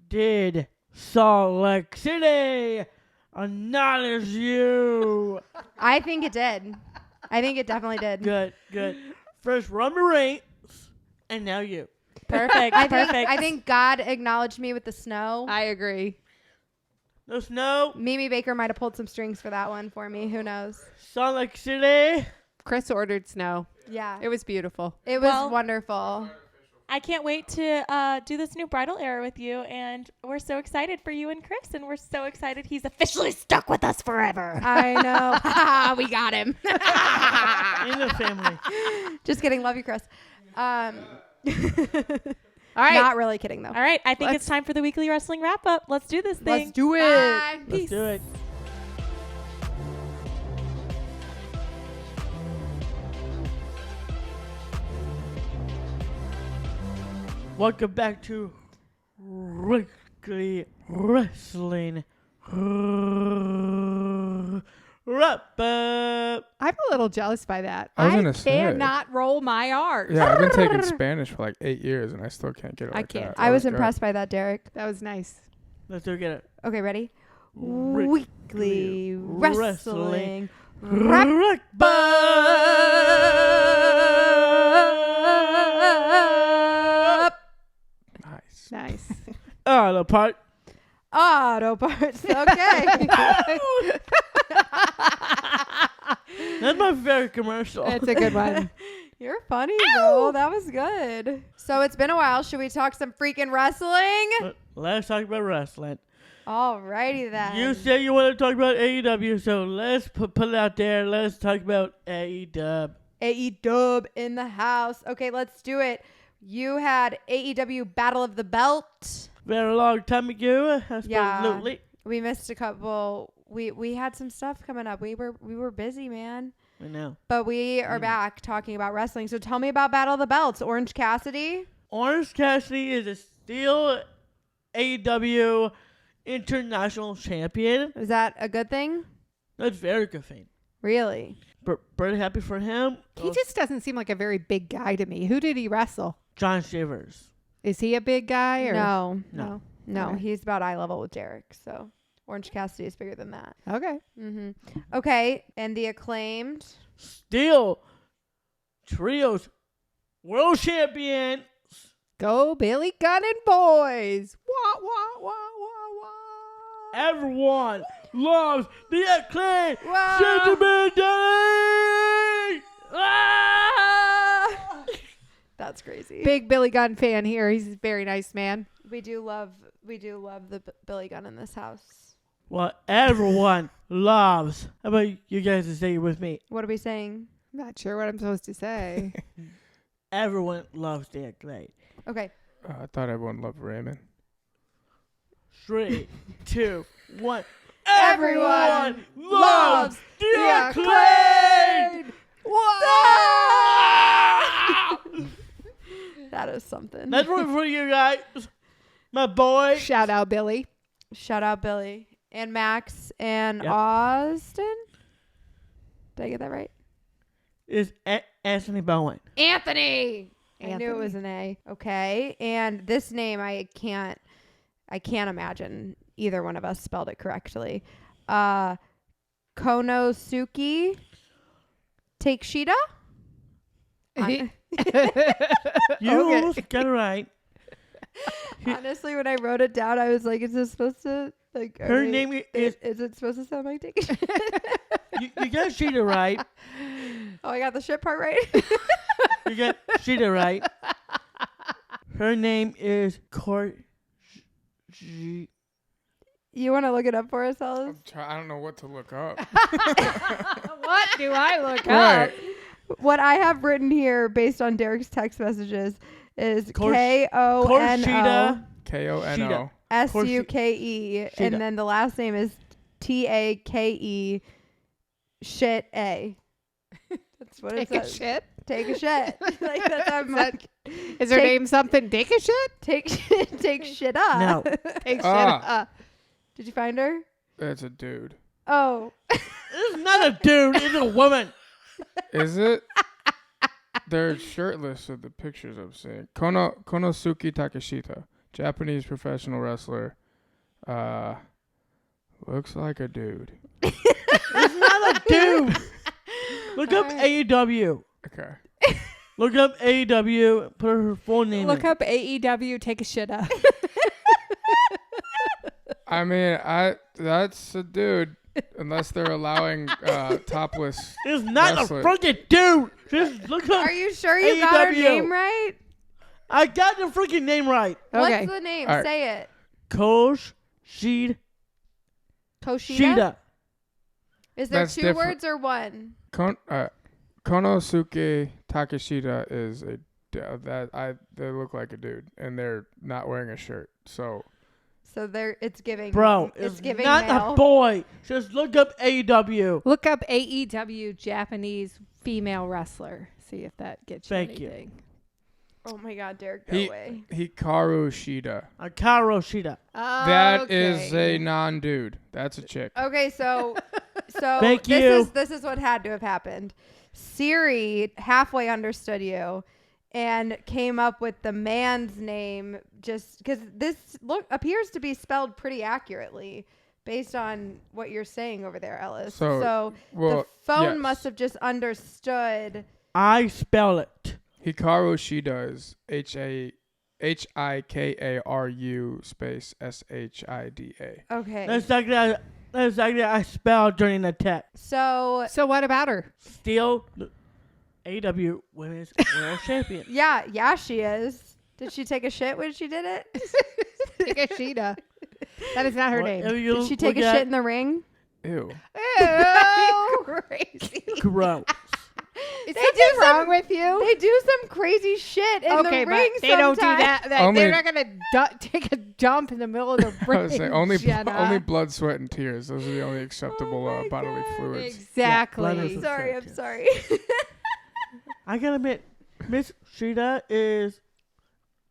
did Salt Lake City acknowledge you? I think it did. I think it definitely did. Good. First Roman Reigns, and now you. perfect, perfect. I think God acknowledged me with the snow. I agree. No snow. Mimi Baker might have pulled some strings for that one for me. Who knows? Salt Lake City. Chris ordered snow. Yeah. It was beautiful. It was Well- wonderful. I can't wait to do this new bridal era with you. And we're so excited for you and Chris. And we're so excited he's officially stuck with us forever. I know. We got him. In the family. Just kidding. Love you, Chris. All right. Not really kidding, though. All right. I think Let's- it's time for the weekly wrestling wrap up. Let's do this thing. Let's do it. Bye. Let's Peace. do it. Welcome back to Weekly Wrestling Wrap Up. I'm a little jealous by that. I was gonna say. cannot roll my R's. Yeah, I've been taking Spanish for like 8 years, and I still can't get it. I Like can't. That. I was That good. impressed by that, Derek. That was nice. Let's do it. Okay, ready? Weekly Weekly Wrestling Wrestling Wrap Up. Nice. Nice. Auto part. Auto parts. Okay. That's my favorite commercial. That's a good one. You're funny, though. That was good. So it's been a while. Should we talk some freaking wrestling? Let's talk about wrestling. Alrighty then. You said you want to talk about AEW, so let's put it out there. Let's talk about AEW. AEW in the house. Okay, let's do it. You had AEW Battle of the Belt. Very long time ago. Absolutely. We missed a couple. We had some stuff coming up. We were busy, man. I know. But we are back talking about wrestling. So tell me about Battle of the Belts. Orange Cassidy. Orange Cassidy is still AEW International Champion. Is that a good thing? That's very good thing. Really? Pretty happy for him. He just doesn't seem like a very big guy to me. Who did he wrestle? John Shivers. Is he a big guy or No. No. Okay. He's about eye level with Derek. So Orange Cassidy is bigger than that. Okay. Mm-hmm. Okay. And the Acclaimed. Still Trios World Champion. Go Billy Gunn and boys. Wah, wah, wah, wah, wah. Everyone loves the Acclaimed. Wow. Gentleman Day. Ah! That's crazy. Big Billy Gunn fan here. He's a very nice man. We do love the Billy Gunn in this house. Well, everyone loves. How about you guys to say it with me? What are we saying? I'm not sure what I'm supposed to say. Everyone loves the Acclaimed. Okay. I thought everyone loved Raymond. 3, 2, 1. Everyone loves the Acclaimed. That is something. That's one for you guys, my boy. Shout out Billy. Shout out Billy and Max and Yep. Austin. Did I get that right? Is Anthony Bowen. Anthony. I knew it Anthony. was an A. Okay. And this name I can't imagine either one of us spelled it correctly. Konosuke Takeshita? You Okay. almost got it right. Honestly, when I wrote it down, I was like, is this supposed to Like, Her name is. Is it supposed to sound like take a shit? You got Sheeta right. Oh, I got the shit part right. You got Sheeta right. Her name is You want to look it up for us, Ellis? I don't know what to look up. What do I look Right. up? What I have written here, based on Derek's text messages, is Korshida. KONO Kono. SUKE, Sheeta. and then the last name is TAKE. Shit A. That's what it Take a says. shit. Take a shit. Like that's how I'm like, Is her Take- name something? Take a shit? take shit up. No. Take Ah. shit. Did you find her? It's a dude. Oh. It's not a dude. It's a woman. Is it? They're shirtless with the pictures I'm seeing. Konosuke Takeshita, Japanese professional wrestler. Looks like a dude. It's not a dude. Look up Alright. AEW. Okay. Look up AEW. Put her full name Look in. up AEW. Take a shit up. I mean, that's a dude, unless they're allowing topless. It's not wrestler. a freaking dude. Just look up. Are you sure you got her AEW. name right? I got the freaking name right. Okay. What's the name? All right. Say it. Koshida. Koshida? Is there That's two different. words or one? Konosuke Takeshita is they look like a dude, and they're not wearing a shirt. So So there, it's giving. Bro, it's giving not male. a boy. Just look up AEW. Look up AEW Japanese female wrestler. See if that gets you Thank you. anything. Oh my God, Derek, go away. Hikaru Shida. Akaro Shida. That is a non-dude. That's a chick. Okay, so Thank this you. is what had to have happened. Siri halfway understood you and came up with the man's name just because this appears to be spelled pretty accurately based on what you're saying over there, Ellis. So, the well, phone yes. must have just understood. I spell it. Hikaru Shida is Hikaru space Shida. Okay. That's exactly I spelled during the text. So So what about her? Still, the AEW Women's World Champion. yeah, she is. Did she take a shit when she did it? Take a Sheeta. That is not her name. Whatever you Did she take a look shit at, in the ring? Ew. Crazy. gross. Is They something do some- wrong with you? They do some crazy shit in Okay, the ring but they don't do sometimes. that. Only- They're not gonna take a dump in the middle of the I ring. was saying only Jenna. blood, sweat, and tears. Those are the only acceptable my bodily God. fluids. Exactly. Yeah, Sorry, I'm Yes. sorry. I gotta admit, Miss Shida is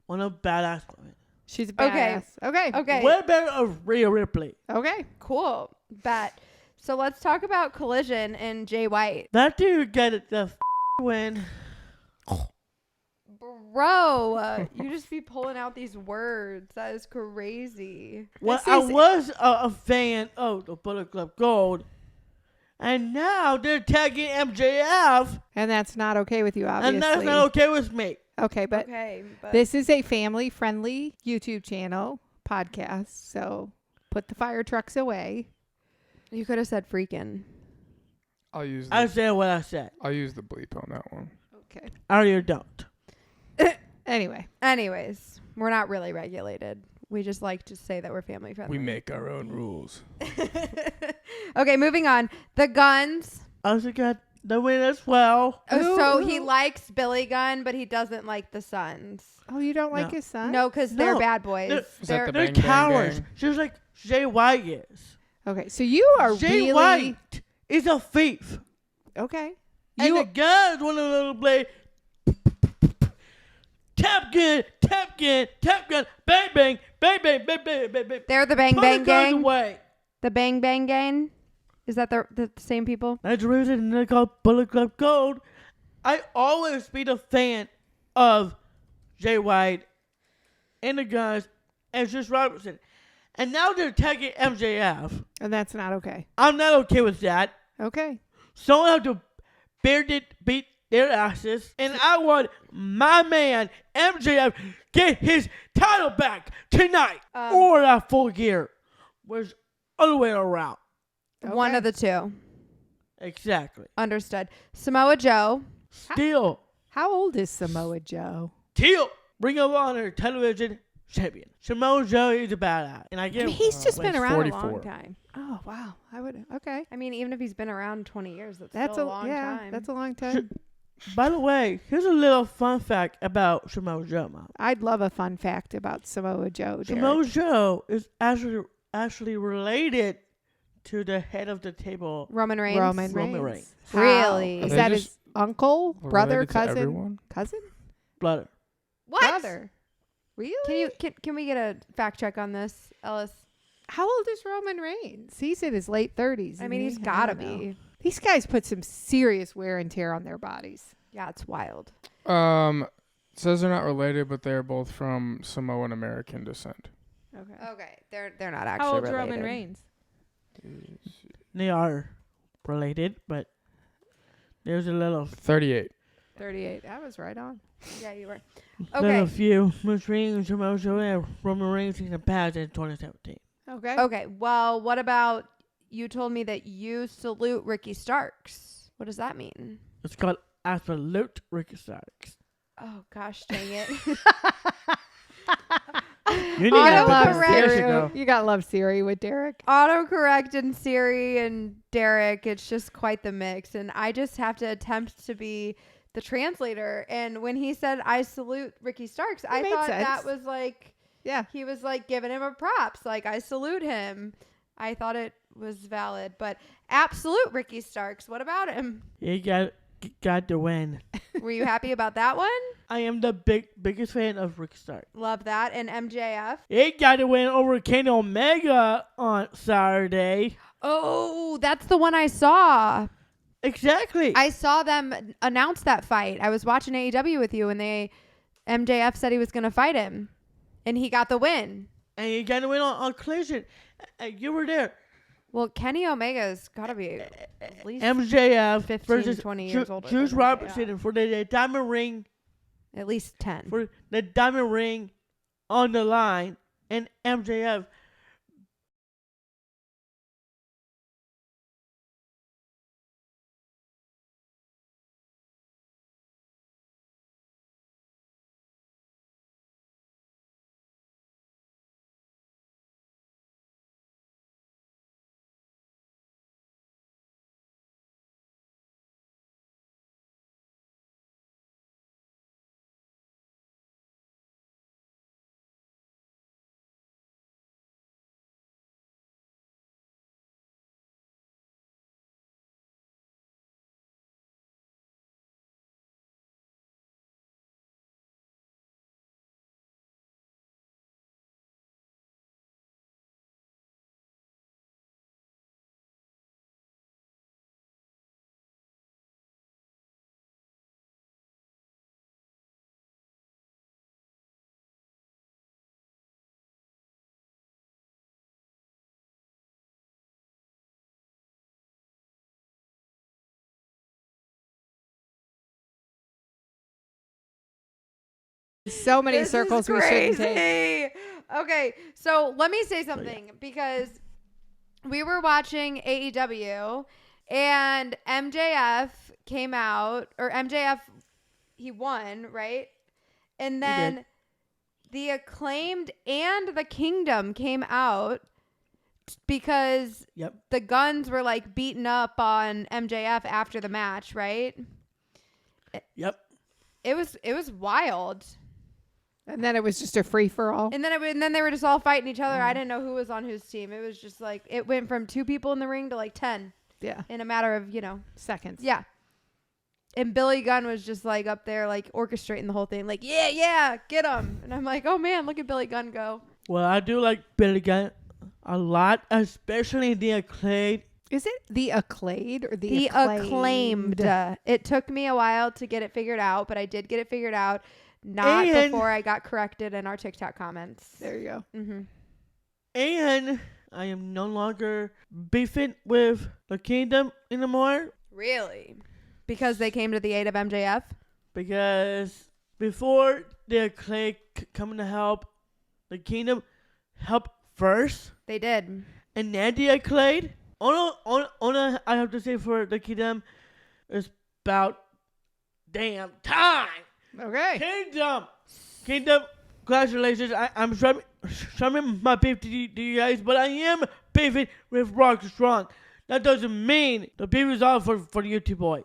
one of badass women. She's a Okay. badass. Okay. Okay, Way better of Rhea Ripley. Okay. cool. Bet. So let's talk about Collision and Jay White. That dude got it the win. Bro, you just be pulling out these words. That is crazy. Well, This I is- was a fan of the Bullet Club Gold, and now they're tagging MJF, And that's not okay with you, obviously. and that's not okay with me. Okay, but Okay, but this is a family-friendly YouTube channel podcast, so put the fire trucks away. you could have said freaking. I'll use I the, said what I said. I'll use the bleep on that one. Okay. I really don't. Anyway, Anyways, we're not really regulated. We just like to say that we're family friendly. We make our own rules. Okay, moving on. The Guns. I also got the win as well. Oh, so he Ooh. likes Billy Gunn, but he doesn't like the Sons. oh, you don't like No. his son? No, because they're No. bad boys. They're- Is that the They're Bang Bang cowards, Gang? just like Jay White is. Okay, so you are Jay really White is a thief. okay. And You the guys want to play tap gun, tap gun, tap gun, bang, bang, bang, bang, bang, bang, bang, bang. They're the Bang Put Bang the guns Gang. away. The Bang Bang Gang. Is that the same people? That's the reason they're called Bullet Club Gold. I always been a fan of Jay White and the guys and Trish Robertson. And now they're tagging MJF. and that's not okay. I'm not okay with that. Okay. Someone have to beat their asses. And I want my man, MJF, get his title back tonight. Or that full gear. was all the way around. One Okay. of the two. Exactly. Understood. Samoa Joe. Still, How old is Samoa Joe? Ring of Honor television champion. Samoa Joe is a badass. And I I give mean, he's just Like been around 44. a long time. Oh wow, I would. Okay, I mean, even if he's been around 20 years, that's that's still a a long yeah, time. that's a long time. By the way, here's a little fun fact about Samoa Joe, Mom. I'd love a fun fact about Samoa Joe. Derek. Samoa Joe is actually related to the head of the table. Roman Reigns. Roman Roman Reigns. Reigns. How? Really? Is Are they that just his uncle, brother, Related to cousin, everyone? cousin, Blood. What? brother? Really? Can we get a fact check on this, Ellis? How old is Roman Reigns? He's in his late 30s. I mean, he's isn't he? got to don't know. be. These guys put some serious wear and tear on their bodies. Yeah, it's wild. Says they're not related, but they're both from Samoan American descent. Okay. Okay, they're not actually How old's related. Roman Reigns? They are related, but there's a little 38. 38. I was right on. Yeah, you were. little Okay. few between Samoa Joe and Roman Reigns in the past in 2017. Okay. Okay. Well, what about you told me that you salute Ricky Starks? What does that mean? It's called Absolute Ricky Starks. Oh gosh, dang it. You need I to don't have love this years Siri. ago. You got to love Siri with Derek. Autocorrect and Siri and Derek, it's just quite the mix. And I just have to attempt to be the translator. And when he said, I salute Ricky Starks, I made thought sense. that was like, Yeah. he was like giving him a props. Like, I salute him. I thought it was valid. But absolute Ricky Starks, what about him? You got to win. Were you happy about that one? I am the biggest fan of Ricky Starks. Love that. And MJF. He got to win over Kenny Omega on Saturday. Oh, that's the one I saw. Exactly. I saw them announce that fight. I was watching AEW with you, and MJF said he was going to fight him, and he got the win. And you got to win on Collision. You were there. Well, Kenny Omega's got to be at least MJF 15, versus 20 years older Juice than Robinson for the diamond ring, at least 10. for the diamond ring on the line, and MJF. So many This circles is we shouldn't take. crazy. Okay, so let me say something because we were watching AEW and MJF came out, or MJF, he won, right? And then did. the Acclaimed and the Kingdom came out because Yep. the Guns were like beaten up on MJF after the match, right? Yep. It was wild. And then it was just a free for all. And then they were just all fighting each other. I didn't know who was on whose team. It was just like it went from 2 people in the ring to like 10 Yeah. in a matter of, Seconds. yeah. And Billy Gunn was just like up there like orchestrating the whole thing. Like, yeah, get him. And I'm like, oh man, look at Billy Gunn go. Well, I do like Billy Gunn a lot, especially the Acclaimed. Is it the Acclaimed or The Acclaimed. It took me a while to get it figured out, but I did get it figured out. Not And- before I got corrected in our TikTok comments. There you go. Mm-hmm. And I am no longer beefing with the Kingdom anymore Really? Because they came to the aid of MJF? because before the Acclaimed coming to help, the Kingdom helped first. They did. and Nandy Accolade. All I have to say for the Kingdom is about damn time. Okay. Kingdom, congratulations. I'm showing my beef to you guys, but I am beefing with Rock Strong. That doesn't mean the beef is all for you two boys.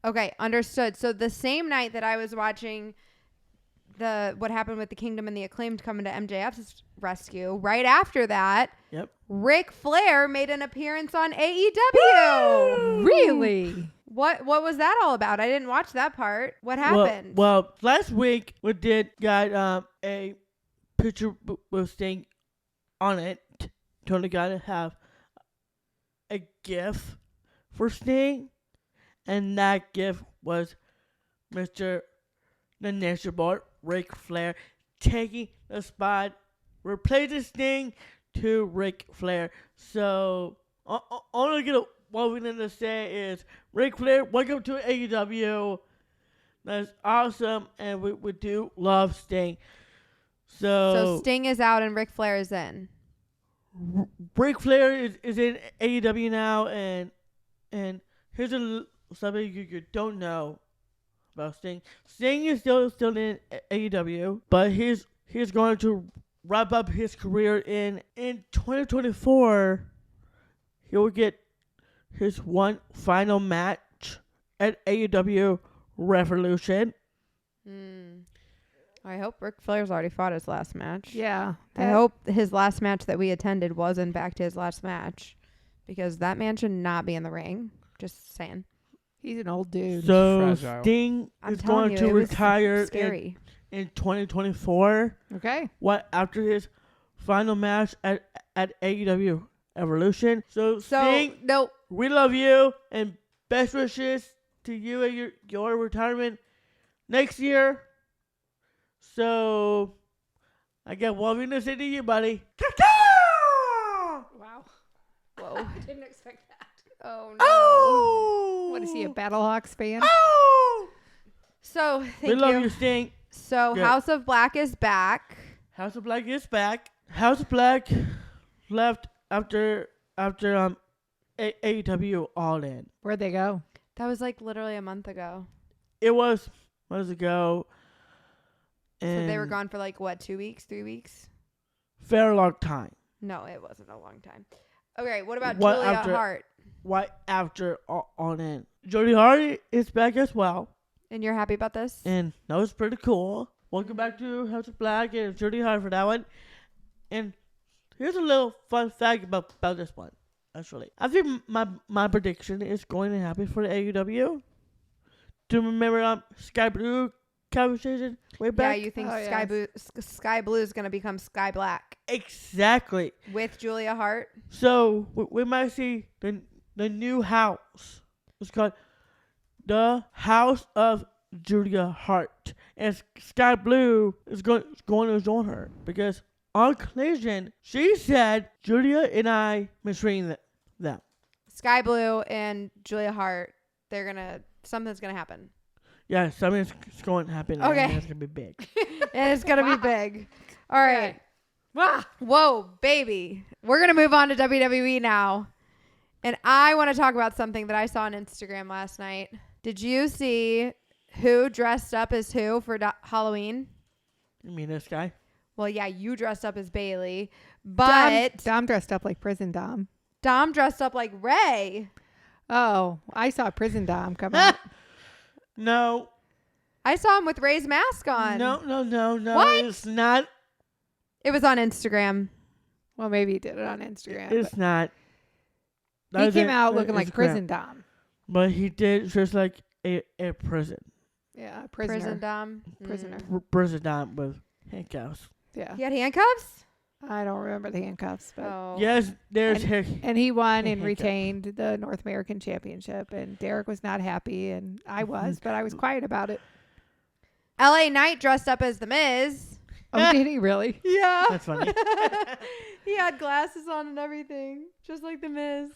Okay, understood. So the same night that I was watching what happened with the Kingdom and the Acclaimed coming to MJF's rescue, right after that, Yep. Ric Flair made an appearance on AEW. Really? What was that all about? I didn't watch that part. What happened? Well, last week we got a picture with Sting on it. Totally got to have a GIF for Sting, and that GIF was Mr. The Nature Boy, Ric Flair, taking the spot, replacing Sting to Ric Flair. So, all I get what we're going to say is, Ric Flair, welcome to AEW. That's awesome, and we do love Sting. So Sting is out and Ric Flair is in. Ric Flair is in AEW now, and here's something you don't know about Sting. Sting is still in AEW, but he's going to wrap up his career in 2024. He will get his one final match at AEW Revolution. I hope Ric Flair's already fought his last match. Yeah. I hope his last match that we attended was in fact his last match, because that man should not be in the ring. Just saying. He's an old dude. So Fragile. Sting I'm is telling going you, to it was retire scary. in 2024. Okay. After his final match at AEW Evolution. So Sting, no. we love you and best wishes to you and your retirement next year. So I got one thing to say to you, buddy. Wow. Whoa. I didn't expect that. Oh no. Oh! What is he, a Battlehawks fan? Oh! So We thank love you. you, Sting. So Good. House of Black is back. House of Black is back. House of Black left after AEW All In. Where'd they go? That was like literally a month ago. It was months ago. So they were And gone for like what, 2 weeks, 3 weeks? Very long time. No, it wasn't a long time. Okay, what about What Julia after- Hart? Right after All In. Jody Hart is back as well. And you're happy about this? And that was pretty cool. Welcome back to House of Black and Jody Hart for that one. And here's a little fun fact about this one, actually. I think my prediction is going to happen for the AEW. Do you remember Sky Blue conversation way Yeah, back? you think Oh, Sky Blue is going to become Sky Black Exactly. with Julia Hart? So we might see the new house. It's called the House of Julia Hart, and Sky Blue is going to join her because on Collision she said Julia and I mistreating them. Sky Blue and Julia Hart, something's going to happen. Yeah, something's going to happen. Okay. And it's going to be big. And it's going to be big. All right. Wow. Whoa, baby. We're going to move on to WWE now. And I want to talk about something that I saw on Instagram last night. Did you see who dressed up as who for Halloween? You mean this guy? Well, yeah, you dressed up as Bailey, but Dom dressed up like Prison Dom. Dom dressed up like Ray. Oh, I saw Prison Dom come out. No. I saw him with Ray's mask on. No. What? It's not. It was on Instagram. Well, maybe he did it on Instagram. It's but not. he came out looking like Prison Dom. But he did just like a prison. Yeah, prisoner. Prison Dom. Prisoner. Prison Dom with handcuffs. Yeah. He had handcuffs? I don't remember the handcuffs, but Oh. Yes, there's and he won and Handcuffs. retained the North American Championship, and Derek was not happy, and I was, but I was quiet about it. LA Knight dressed up as The Miz. Oh, did he really? Yeah. That's funny. He had glasses on and everything, just like The Miz.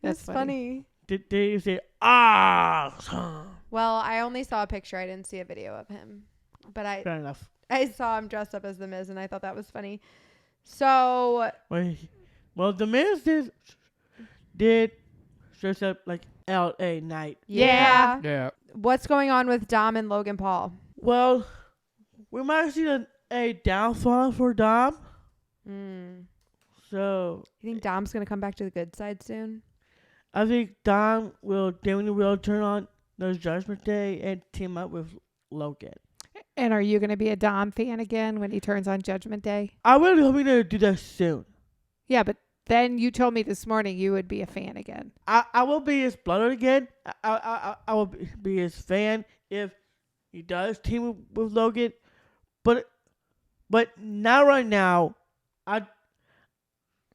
That's That's funny. Did you say awesome? Well, I only saw a picture. I didn't see a video of him. But Fair enough. I saw him dressed up as The Miz, and I thought that was funny. So, Well, Well, the Miz did dress up like L.A. Knight. Yeah. Yeah. What's going on with Dom and Logan Paul? Well, we might see a downfall for Dom. Mm. So You think Dom's gonna come back to the good side soon? I think Dom will definitely turn on the Judgment Day and team up with Logan. And are you going to be a Dom fan again when he turns on Judgment Day? I really hoping to do that soon. Yeah, but then you told me this morning you would be a fan again. I will be his brother again. I will be his fan if he does team with Logan. But not right now.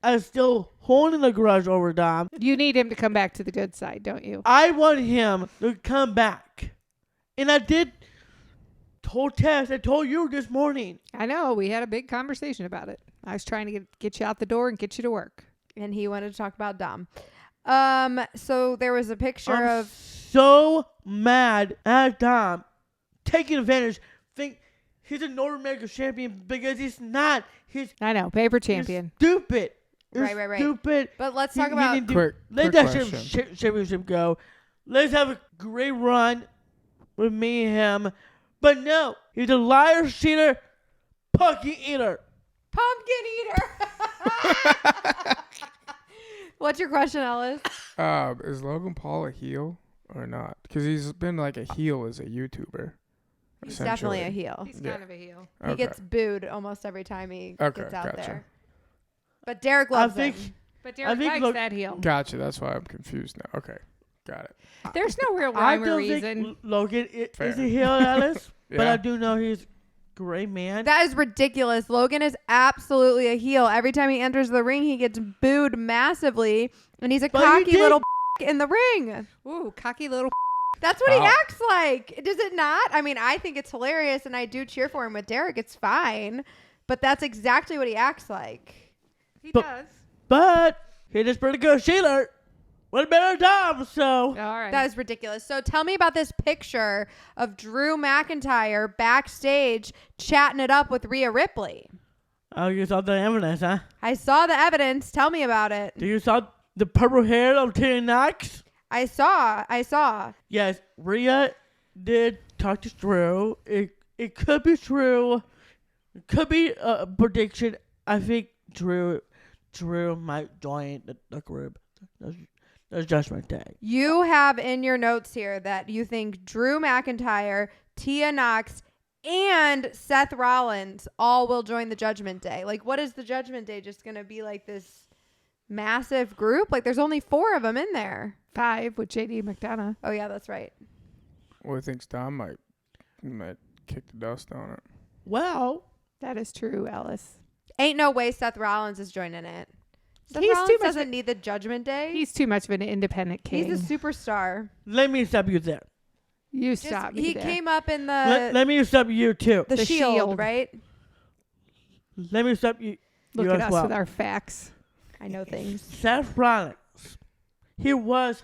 I'm still holding a grudge over Dom. You need him to come back to the good side, don't you? I want him to come back. And I did told Tess, I told you this morning. I know. We had a big conversation about it. I was trying to get you out the door and get you to work. And he wanted to talk about Dom. So there was a picture I'm of so mad at Dom taking advantage. Think he's a North American champion because he's not. I know. Paper He's champion. stupid. He's Right. Stupid. But let's He- talk he about didn't do- Quick Let that question. championship go. Let's have a great run with me and him. But no, he's a liar, cheater, pumpkin eater. pumpkin eater. What's your question, Ellis? Is Logan Paul a heel or not? Because he's been like a heel as a YouTuber. He's definitely a essentially. heel. He's Yeah. kind of a heel. He Okay. gets booed almost every time he Okay, gets out gotcha. there. But Derek loves think- him. But I Derek think likes that heel. Gotcha. That's why I'm confused now. Okay. Got it. There's no real I rhyme or don't reason. think Logan is Fair. a heel, Alice. But Yeah. I do know he's a great man. That is ridiculous. Logan is absolutely a heel. Every time he enters the ring, he gets booed massively, and he's a But he cocky did- little in the ring. Ooh, cocky little. That's what he Wow. acts like. Does it not? I mean, I think it's hilarious, and I do cheer for him with Derek. It's fine. But that's exactly what he acts like. He But- does. But he is pretty good Sheila. What better Dom? So All right. That is ridiculous. So tell me about this picture of Drew McIntyre backstage chatting it up with Rhea Ripley. oh, you saw the evidence, huh? I saw the evidence. Tell me about it. Do you saw the purple hair of Tina Knox? I saw. Yes, Rhea did talk to Drew. It could be true. It could be a prediction. I think Drew might join the group. That's Judgment Day. You have in your notes here that you think Drew McIntyre, Tia Knox, and Seth Rollins all will join the Judgment Day. Like, what is the Judgment Day? Just going to be like this massive group? Like, there's only 4 of them in there. 5 with JD McDonough. Oh, yeah, that's right. Well, I think Dom might kick the dust on it. Well, That is true, Alice. Ain't no way Seth Rollins is joining it. Seth He's too Rollins much doesn't need the Judgment Day. He's too much of an independent king. He's a superstar. let me stop you there. You Just- stop me he there. came up in Let me stop you too. the The Shield, Shield. right? Let me stop you. Look you at as us well. with our facts. I know things. Seth Rollins. He was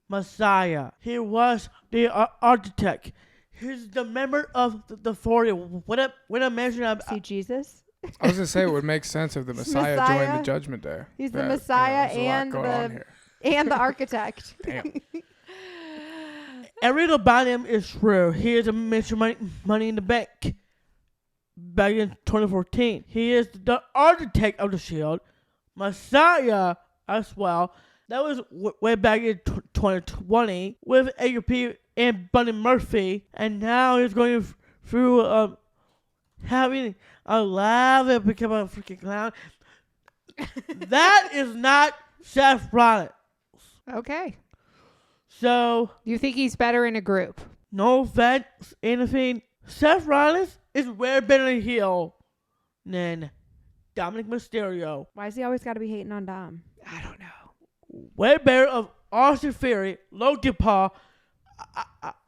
Messiah. He was the architect. He's the member of the 40. When I mentioned See Jesus? I was gonna say it would make sense if the Messiah, Messiah. joined the Judgment Day. He's the That, Messiah there's a lot and going on the here. and the architect. Damn. everything about him is true. He is a Mr. Money in the Bank. Back in 2014, he is the architect of the Shield, Messiah as well. That was way back in 2020 with AUP and Buddy Murphy, and now he's going through having a lab and become a freaking clown. That is not Seth Rollins. Okay. So You think he's better in a group? no offense, anything. Seth Rollins is way better in heel than Dominic Mysterio. Why does he always got to be hating on Dom? I don't know. Way better of Austin Theory, Logan Paul.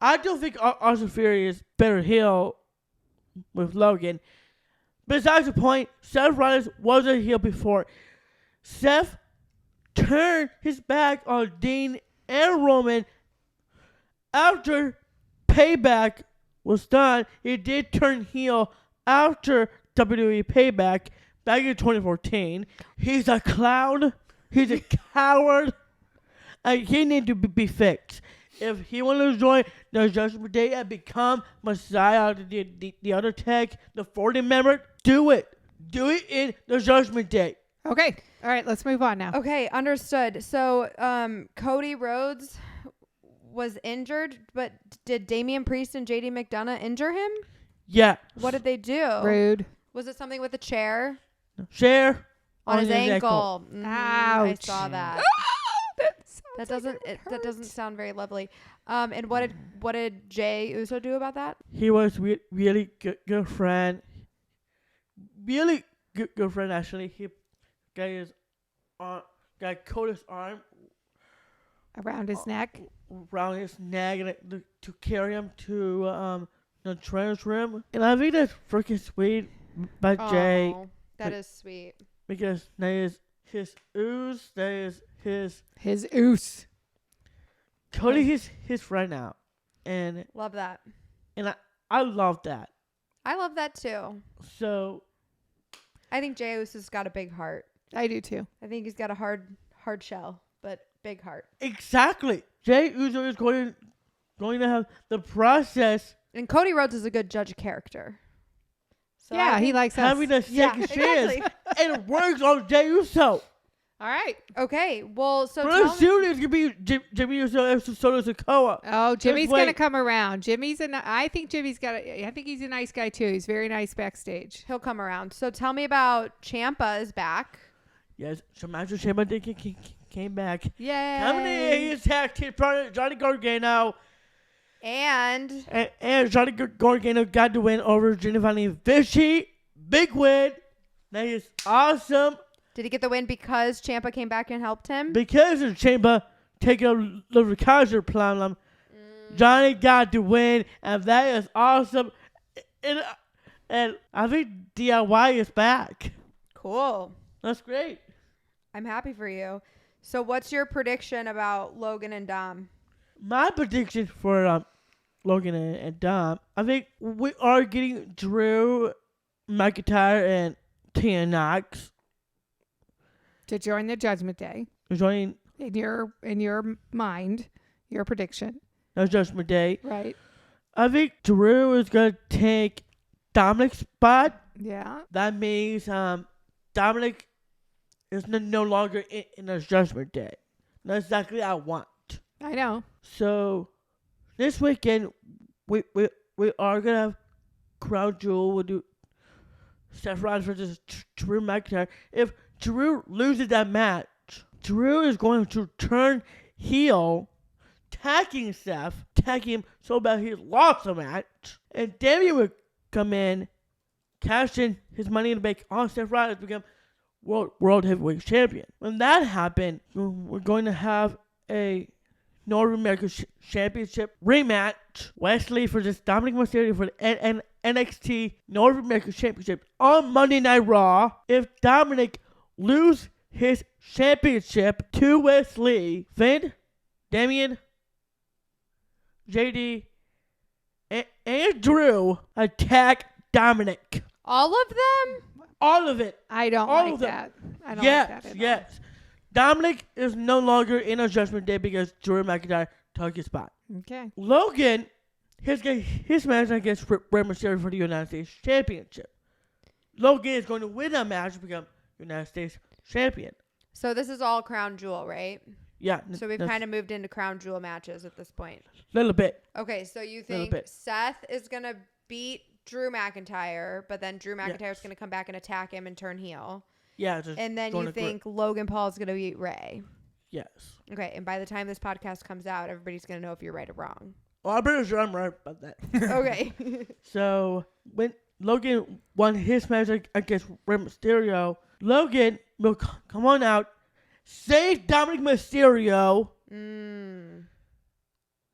I don't think Austin Theory is better heel with Logan. Besides the point, Seth Rollins was a heel before. Seth turned his back on Dean and Roman after Payback was done. He did turn heel after WWE Payback, back in 2014. He's a clown. He's a coward. And he needs to be fixed. If he wants to join the Judgment Day and become Messiah, the Undertaker, the 40 member, do it. Do it in the Judgment Day. Okay. All right. Let's move on now. Okay, understood. So, Cody Rhodes was injured, but did Damian Priest and JD McDonough injure him? Yeah. What did they do? Rude. Was it something with a chair Share on his ankle? I Ouch. saw that. That doesn't sound very lovely. And what did Jey Uso do about that? He was really good friend. Really good friend, actually. He got his got Cody's arm Around his neck. around his neck and to carry him to the trainer's room. And I think that's freaking sweet by Jay, Oh, that is sweet. because that is his ooze, that is His oos. Cody is his friend now. And Love that. I love that. I love that too. So I think Jey Uso's got a big heart. I do too. I think he's got a hard shell, but big heart. exactly. Jey Uso is going to have the process And Cody Rhodes is a good judge of character. So Yeah, I he think- likes us. having a second chance. exactly. And it works on Jey Uso. All right. Okay, well, so Pretty tell me. soon it's gonna be Jimmy Uso and Solo Sikoa. Oh, Jimmy's wait. gonna come around. I think Jimmy's I think he's a nice guy too. He's very nice backstage. He'll come around. So tell me about Ciampa is back. Yes, so Master Ciampa came back. Yay. Coming in, he's tag team partner Johnny Gargano, And and Johnny Gargano got the win over Giovanni Vinci. Big win. That is awesome. did he get the win because Ciampa came back and helped him? Because of Ciampa taking a the Kaiser problem, Johnny got the win, and that is awesome. And I think DIY is back. Cool. That's great. I'm happy for you. So what's your prediction about Logan and Dom? My prediction for Logan and Dom, I think we are getting Drew McIntyre and Tia Knox To join the Judgment Day. joining In your mind, your prediction. the Judgment Day. Right. I think Drew is going to take Dominic's spot. Yeah. That means Dominic is no longer in the Judgment Day. That's exactly what I want. I know. So this weekend we are gonna have Crown Jewel. We'll do Seth Rollins versus Drew McIntyre. If Drew loses that match, Drew is going to turn heel, tagging Seth, tagging him so bad he lost the match, and Damian would come in, cash in his money in the bank on Seth Rollins, become World Heavyweight Champion. When that happens, we're going to have a North American Championship rematch. Wesley versus Dominic Mysterio for the NXT North American Championship on Monday Night Raw. If Dominic loses his championship to Wesley, Finn, Damian, JD, and Drew attack Dominic. All of them? All of it. I don't All like of them. that. I don't Yes, like that at all. yes. Dominic is no longer in a Judgment Day because Drew McIntyre took his spot. Okay. Logan, his match against Rey Mysterio for the United States Championship. Logan is going to win that match to become United States Champion. So this is all Crown Jewel, right? Yeah. So we've kind of moved into Crown Jewel matches at this point. Little bit. Okay, so you Little think bit. Seth is going to beat Drew McIntyre, but then Drew McIntyre is going to come back and attack him and turn heel. Yeah. Just And then going you to think Logan Paul is going to beat Ray. yes. Okay, and by the time this podcast comes out, everybody's going to know if you're right or wrong. Well, I'm pretty sure I'm right about that. Okay. So when Logan won his match against Rey Mysterio, Logan will come on out, save Dominic Mysterio,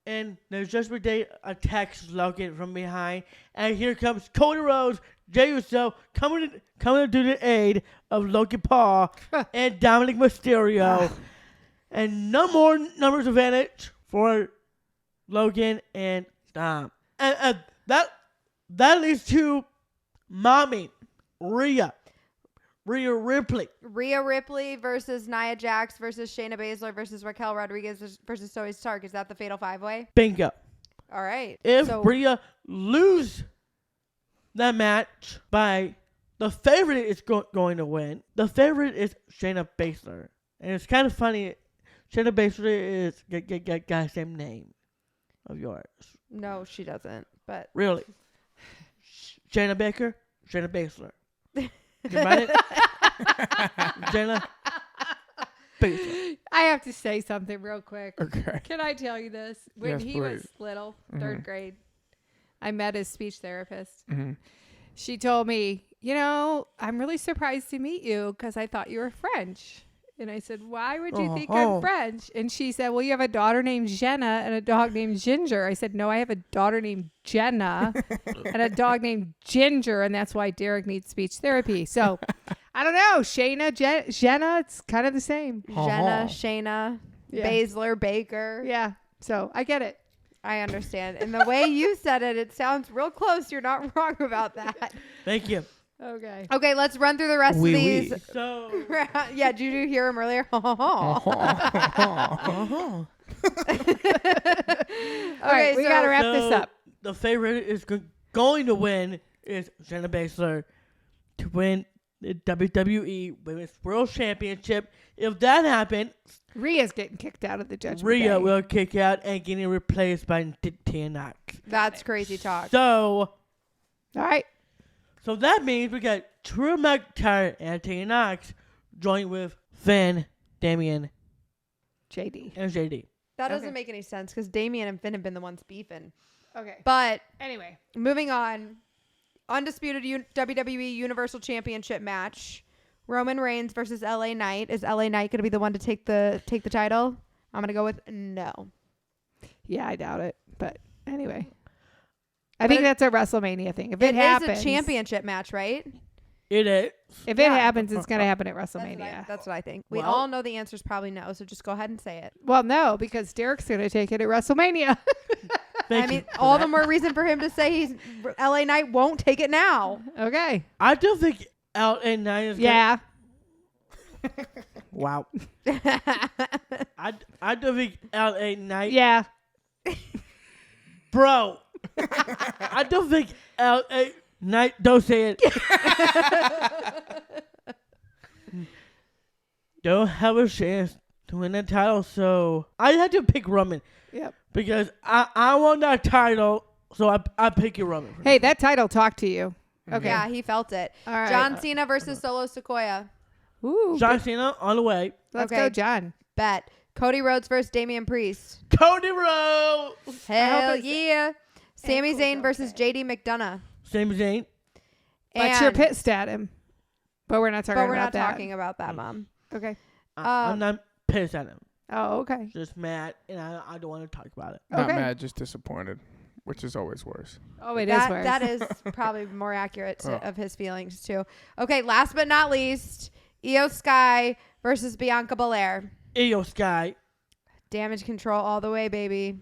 and the Judgment Day attacks Logan from behind, and here comes Cody Rhodes, Jey Uso coming to do the aid of Logan Paul and Dominic Mysterio, and no more numbers advantage for Logan and Dom, and that leads to Mommy Rhea Rhea Ripley. Rhea Ripley versus Nia Jax versus Shayna Baszler versus Raquel Rodriguez versus Zoe Stark. Is that the Fatal 5-Way? Bingo. All right. If So Rhea lose that match by the favorite is going to win. The favorite is Shayna Baszler. And it's kind of funny. Shayna Baszler is got the same name of yours. no, she doesn't. But Really. Shayna Baker, Shayna Baszler. You got it? Shayna Baszler. I have to say something real quick. Okay. Can I tell you this? When Yes, he was please. little, third grade, I met his speech therapist. Mm-hmm. She told me, I'm really surprised to meet you because I thought you were French. And I said, why would you think I'm French? And she said, well, you have a daughter named Jenna and a dog named Ginger. I said, no, I have a daughter named Jenna and a dog named Ginger. And that's why Derek needs speech therapy. So I don't know. Shayna, Jenna, it's kind of the same. Jenna, Shayna, Yeah. Baszler, Baker. Yeah. So I get it. I understand. And the way you said it, it sounds real close. You're not wrong about that. Thank you. Okay. Okay, let's run through the rest of these. So, Yeah, did you hear him earlier? uh-huh. All right, we got to wrap this So, up. The favorite is going to win is Shayna Baszler to win the WWE Women's World Championship. If that happens, Rhea's getting kicked out of the Judgment Rhea Day. will kick out and getting replaced by Tia Knox. That's crazy talk. So, All right. so that means we got Drew McIntyre and Tia Knox joined with Finn, Damian, JD. and JD. That doesn't Okay. make any sense because Damian and Finn have been the ones beefing. Okay. But Anyway. moving on, undisputed WWE Universal Championship match: Roman Reigns versus LA Knight. Is LA Knight going to be the one to take the title? I'm going to go with no. Yeah, I doubt it. But anyway. I think that's a WrestleMania thing. If it happens. is a championship match, right? It is. If it Yeah. happens, it's going to happen at That's WrestleMania. what I think. We Well- all know the answer is probably no, so just go ahead and say it. Well, no, because Derek's going to take it at WrestleMania. Thank I you mean, for all that. the more reason for him to say LA Knight won't take it now. Okay. I don't think LA Knight is Yeah. Wow. I don't think LA Knight. Yeah. Bro. I don't think LA Knight. Don't say it. Don't have a chance to win the title, so I had to pick Roman Yep. because I want that title, so I pick you Roman. Hey, that title talked to you. Okay. Yeah, he felt it. All right. John Cena versus Solo Sequoia. Ooh. John Cena on the way. Let's Okay. go, John. Bet. Cody Rhodes versus Damian Priest. Cody Rhodes. Hell it's- yeah. Sami Ankle's Zayn versus okay. JD McDonough. Same as Zayn. But you're And- pissed at him. But we're not talking but we're about not that. talking about that, Mom. Okay. I'm not pissed at him. Oh, okay. Just mad, and I don't want to talk about it. Not Okay. mad, just disappointed, which is always worse. Oh, it is worse. That is probably more accurate Oh. of his feelings, too. Okay, last but not least, Io Sky versus Bianca Belair. Io Sky. Damage control all the way, baby.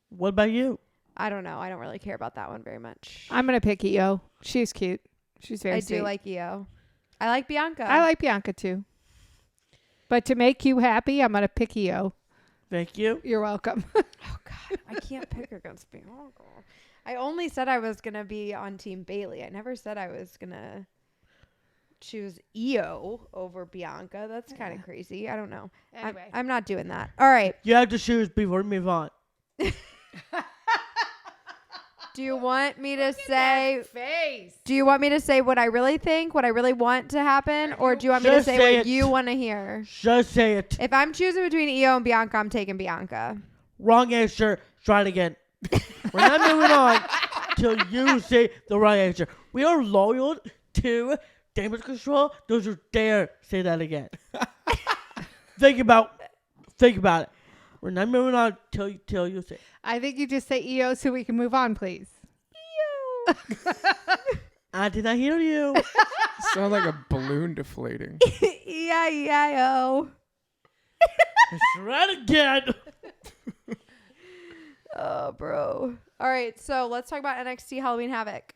What about you? I don't know. I don't really care about that one very much. I'm going to pick Io. She's cute. She's very I sweet. do like Io. I like Bianca. I like Bianca, too. But to make you happy, I'm going to pick Io. Thank you. You're welcome. Oh, God. I can't pick her against Bianca. I only said I was going to be on Team Bailey. I never said I was going to choose Io over Bianca. That's kind of crazy. I don't know. Anyway. I'm not doing that. All right. You have to choose before we move on. Do you want me to say... face. Do you want me to say what I really think, what I really want to happen, or do you want me to Just say say what it. you want to hear? Just say it. If I'm choosing between Io and Bianca, I'm taking Bianca. Wrong answer. Try it again. We're not moving on till you say the right answer. We are loyal to damage control. Don't you dare say that again. Think about it. We're not moving on till you say. I think you just say Io so we can move on, please. I did not hear you. Sound like a balloon deflating. E-I-E-I-O. Try it again. Oh, bro. All right, so let's talk about NXT Halloween Havoc.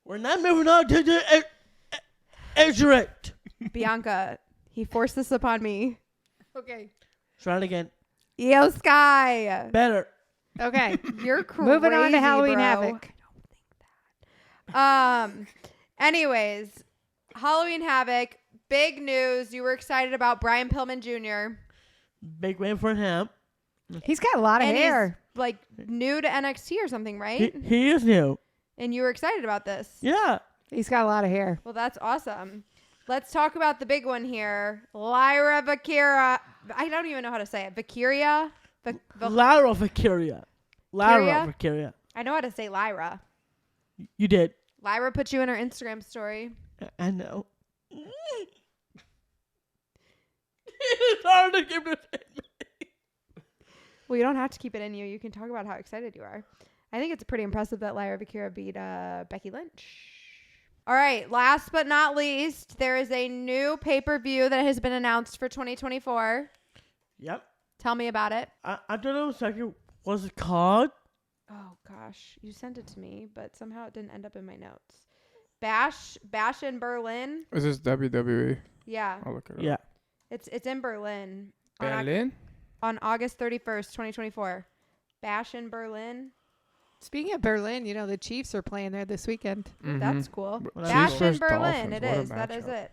We're not moving on to the. Incorrect. Bianca, he forced this upon me. Okay. Try it again. Io Sky. Better. Okay. You're crazy. Moving on to Halloween bro. Havoc. Anyways, Halloween Havoc. Big news. You were excited about Brian Pillman Jr. Big win for him. He's got a lot of And hair. he's like new to NXT or something, right? He is new. And you were excited about this. Yeah. He's got a lot of hair. Well, that's awesome. Let's talk about the big one here. Lyra Valkyria. I don't even know how to say it. Valkyria? Lara Valkyria. Lara Valkyria. I know how to say Lyra. You did. Lyra put you in her Instagram story. I know. It's hard to keep this in me. Well, you don't have to keep it in you. You can talk about how excited you are. I think it's pretty impressive that Lyra Valkyria beat Becky Lynch. All right. Last but not least, there is a new pay-per-view that has been announced for 2024. Yep. Tell me about it. I don't know exactly what's it called. Oh, gosh. You sent it to me, but somehow it didn't end up in my notes. Bash in Berlin. Is this WWE? Yeah. I'll look it up. Yeah. It's in Berlin. Berlin? On August 31st, 2024. Bash in Berlin. Speaking of Berlin, you know, the Chiefs are playing there this weekend. That's cool. Well, Bash Chiefs in versus Berlin. Dolphins. It What a is. That is matchup. it.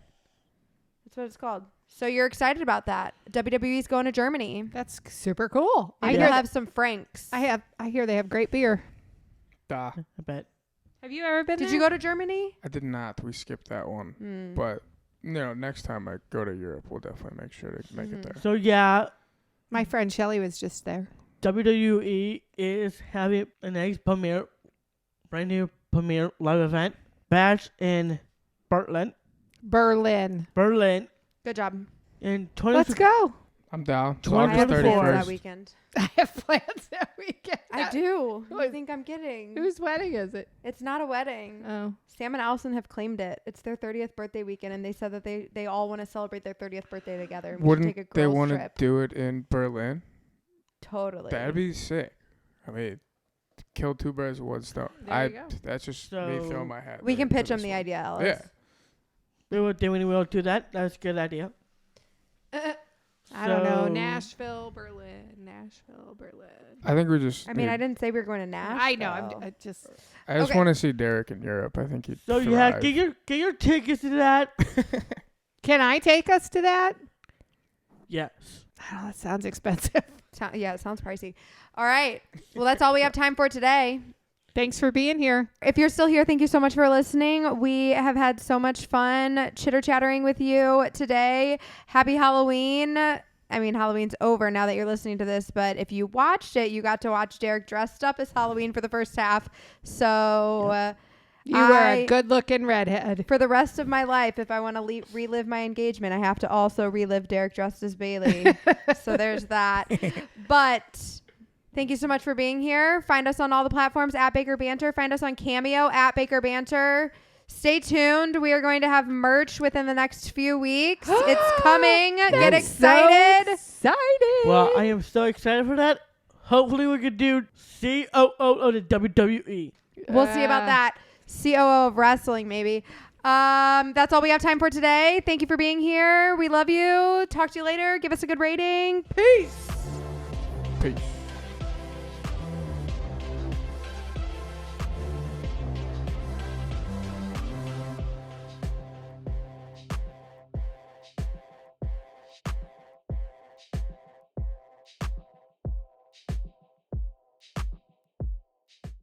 That's what it's called. So you're excited about that. WWE's going to Germany. That's super cool. Maybe Yeah. you'll have some Franks. I hear they have great beer. Duh. I bet. Have you ever been Did there? you go to Germany? I did not. We skipped that one. Hmm. But, next time I go to Europe, we'll definitely make sure to make it there. So yeah, My friend Shelly was just there. WWE is having a nice brand new premiere live event. Bash in Berlin. Berlin. Good job. In Let's go. I'm down. It's 2024. I have 31st. plans that weekend. I have plans that weekend. I do. Who I is- think I'm kidding. Whose wedding is it? It's not a wedding. Oh. Sam and Allison have claimed it. It's their 30th birthday weekend, and they said that they all want to celebrate their 30th birthday together. We should take a Wouldn't they girls want to trip. do it in Berlin? Totally. That'd be sick. I mean, kill two birds with one stone. There you go. That's just me So- throwing my hat. We can to pitch them this the one. idea, Alice. Yeah. we will do that. That's a good idea. I don't know. So- Nashville, Berlin. I think we just. I mean, need- I didn't say we were going to Nashville. I know. I just. I just Okay. want to see Derek in Europe. I think he'd. So thrive. yeah, get your tickets to that. Can I take us to that? Yes. I don't know. That sounds expensive. Yeah, it sounds pricey. All right. Well, that's all we have time for today. Thanks for being here. If you're still here, thank you so much for listening. We have had so much fun chitter-chattering with you today. Happy Halloween. I mean, Halloween's over now that you're listening to this, but if you watched it, you got to watch Derek dressed up as Halloween for the first half. So You were a good-looking redhead. for the rest of my life, if I want to relive my engagement, I have to also relive Derek dressed as Bailey. So there's that. But thank you so much for being here. Find us on all the platforms at Baker Banter. Find us on Cameo at Baker Banter. Stay tuned. We are going to have merch within the next few weeks. It's coming. Get excited. So excited. Well, I am so excited for that. Hopefully, we can do COO of the WWE. We'll see about that. COO of wrestling, maybe. That's all we have time for today. Thank you for being here. We love you. Talk to you later. Give us a good rating. Peace. Peace.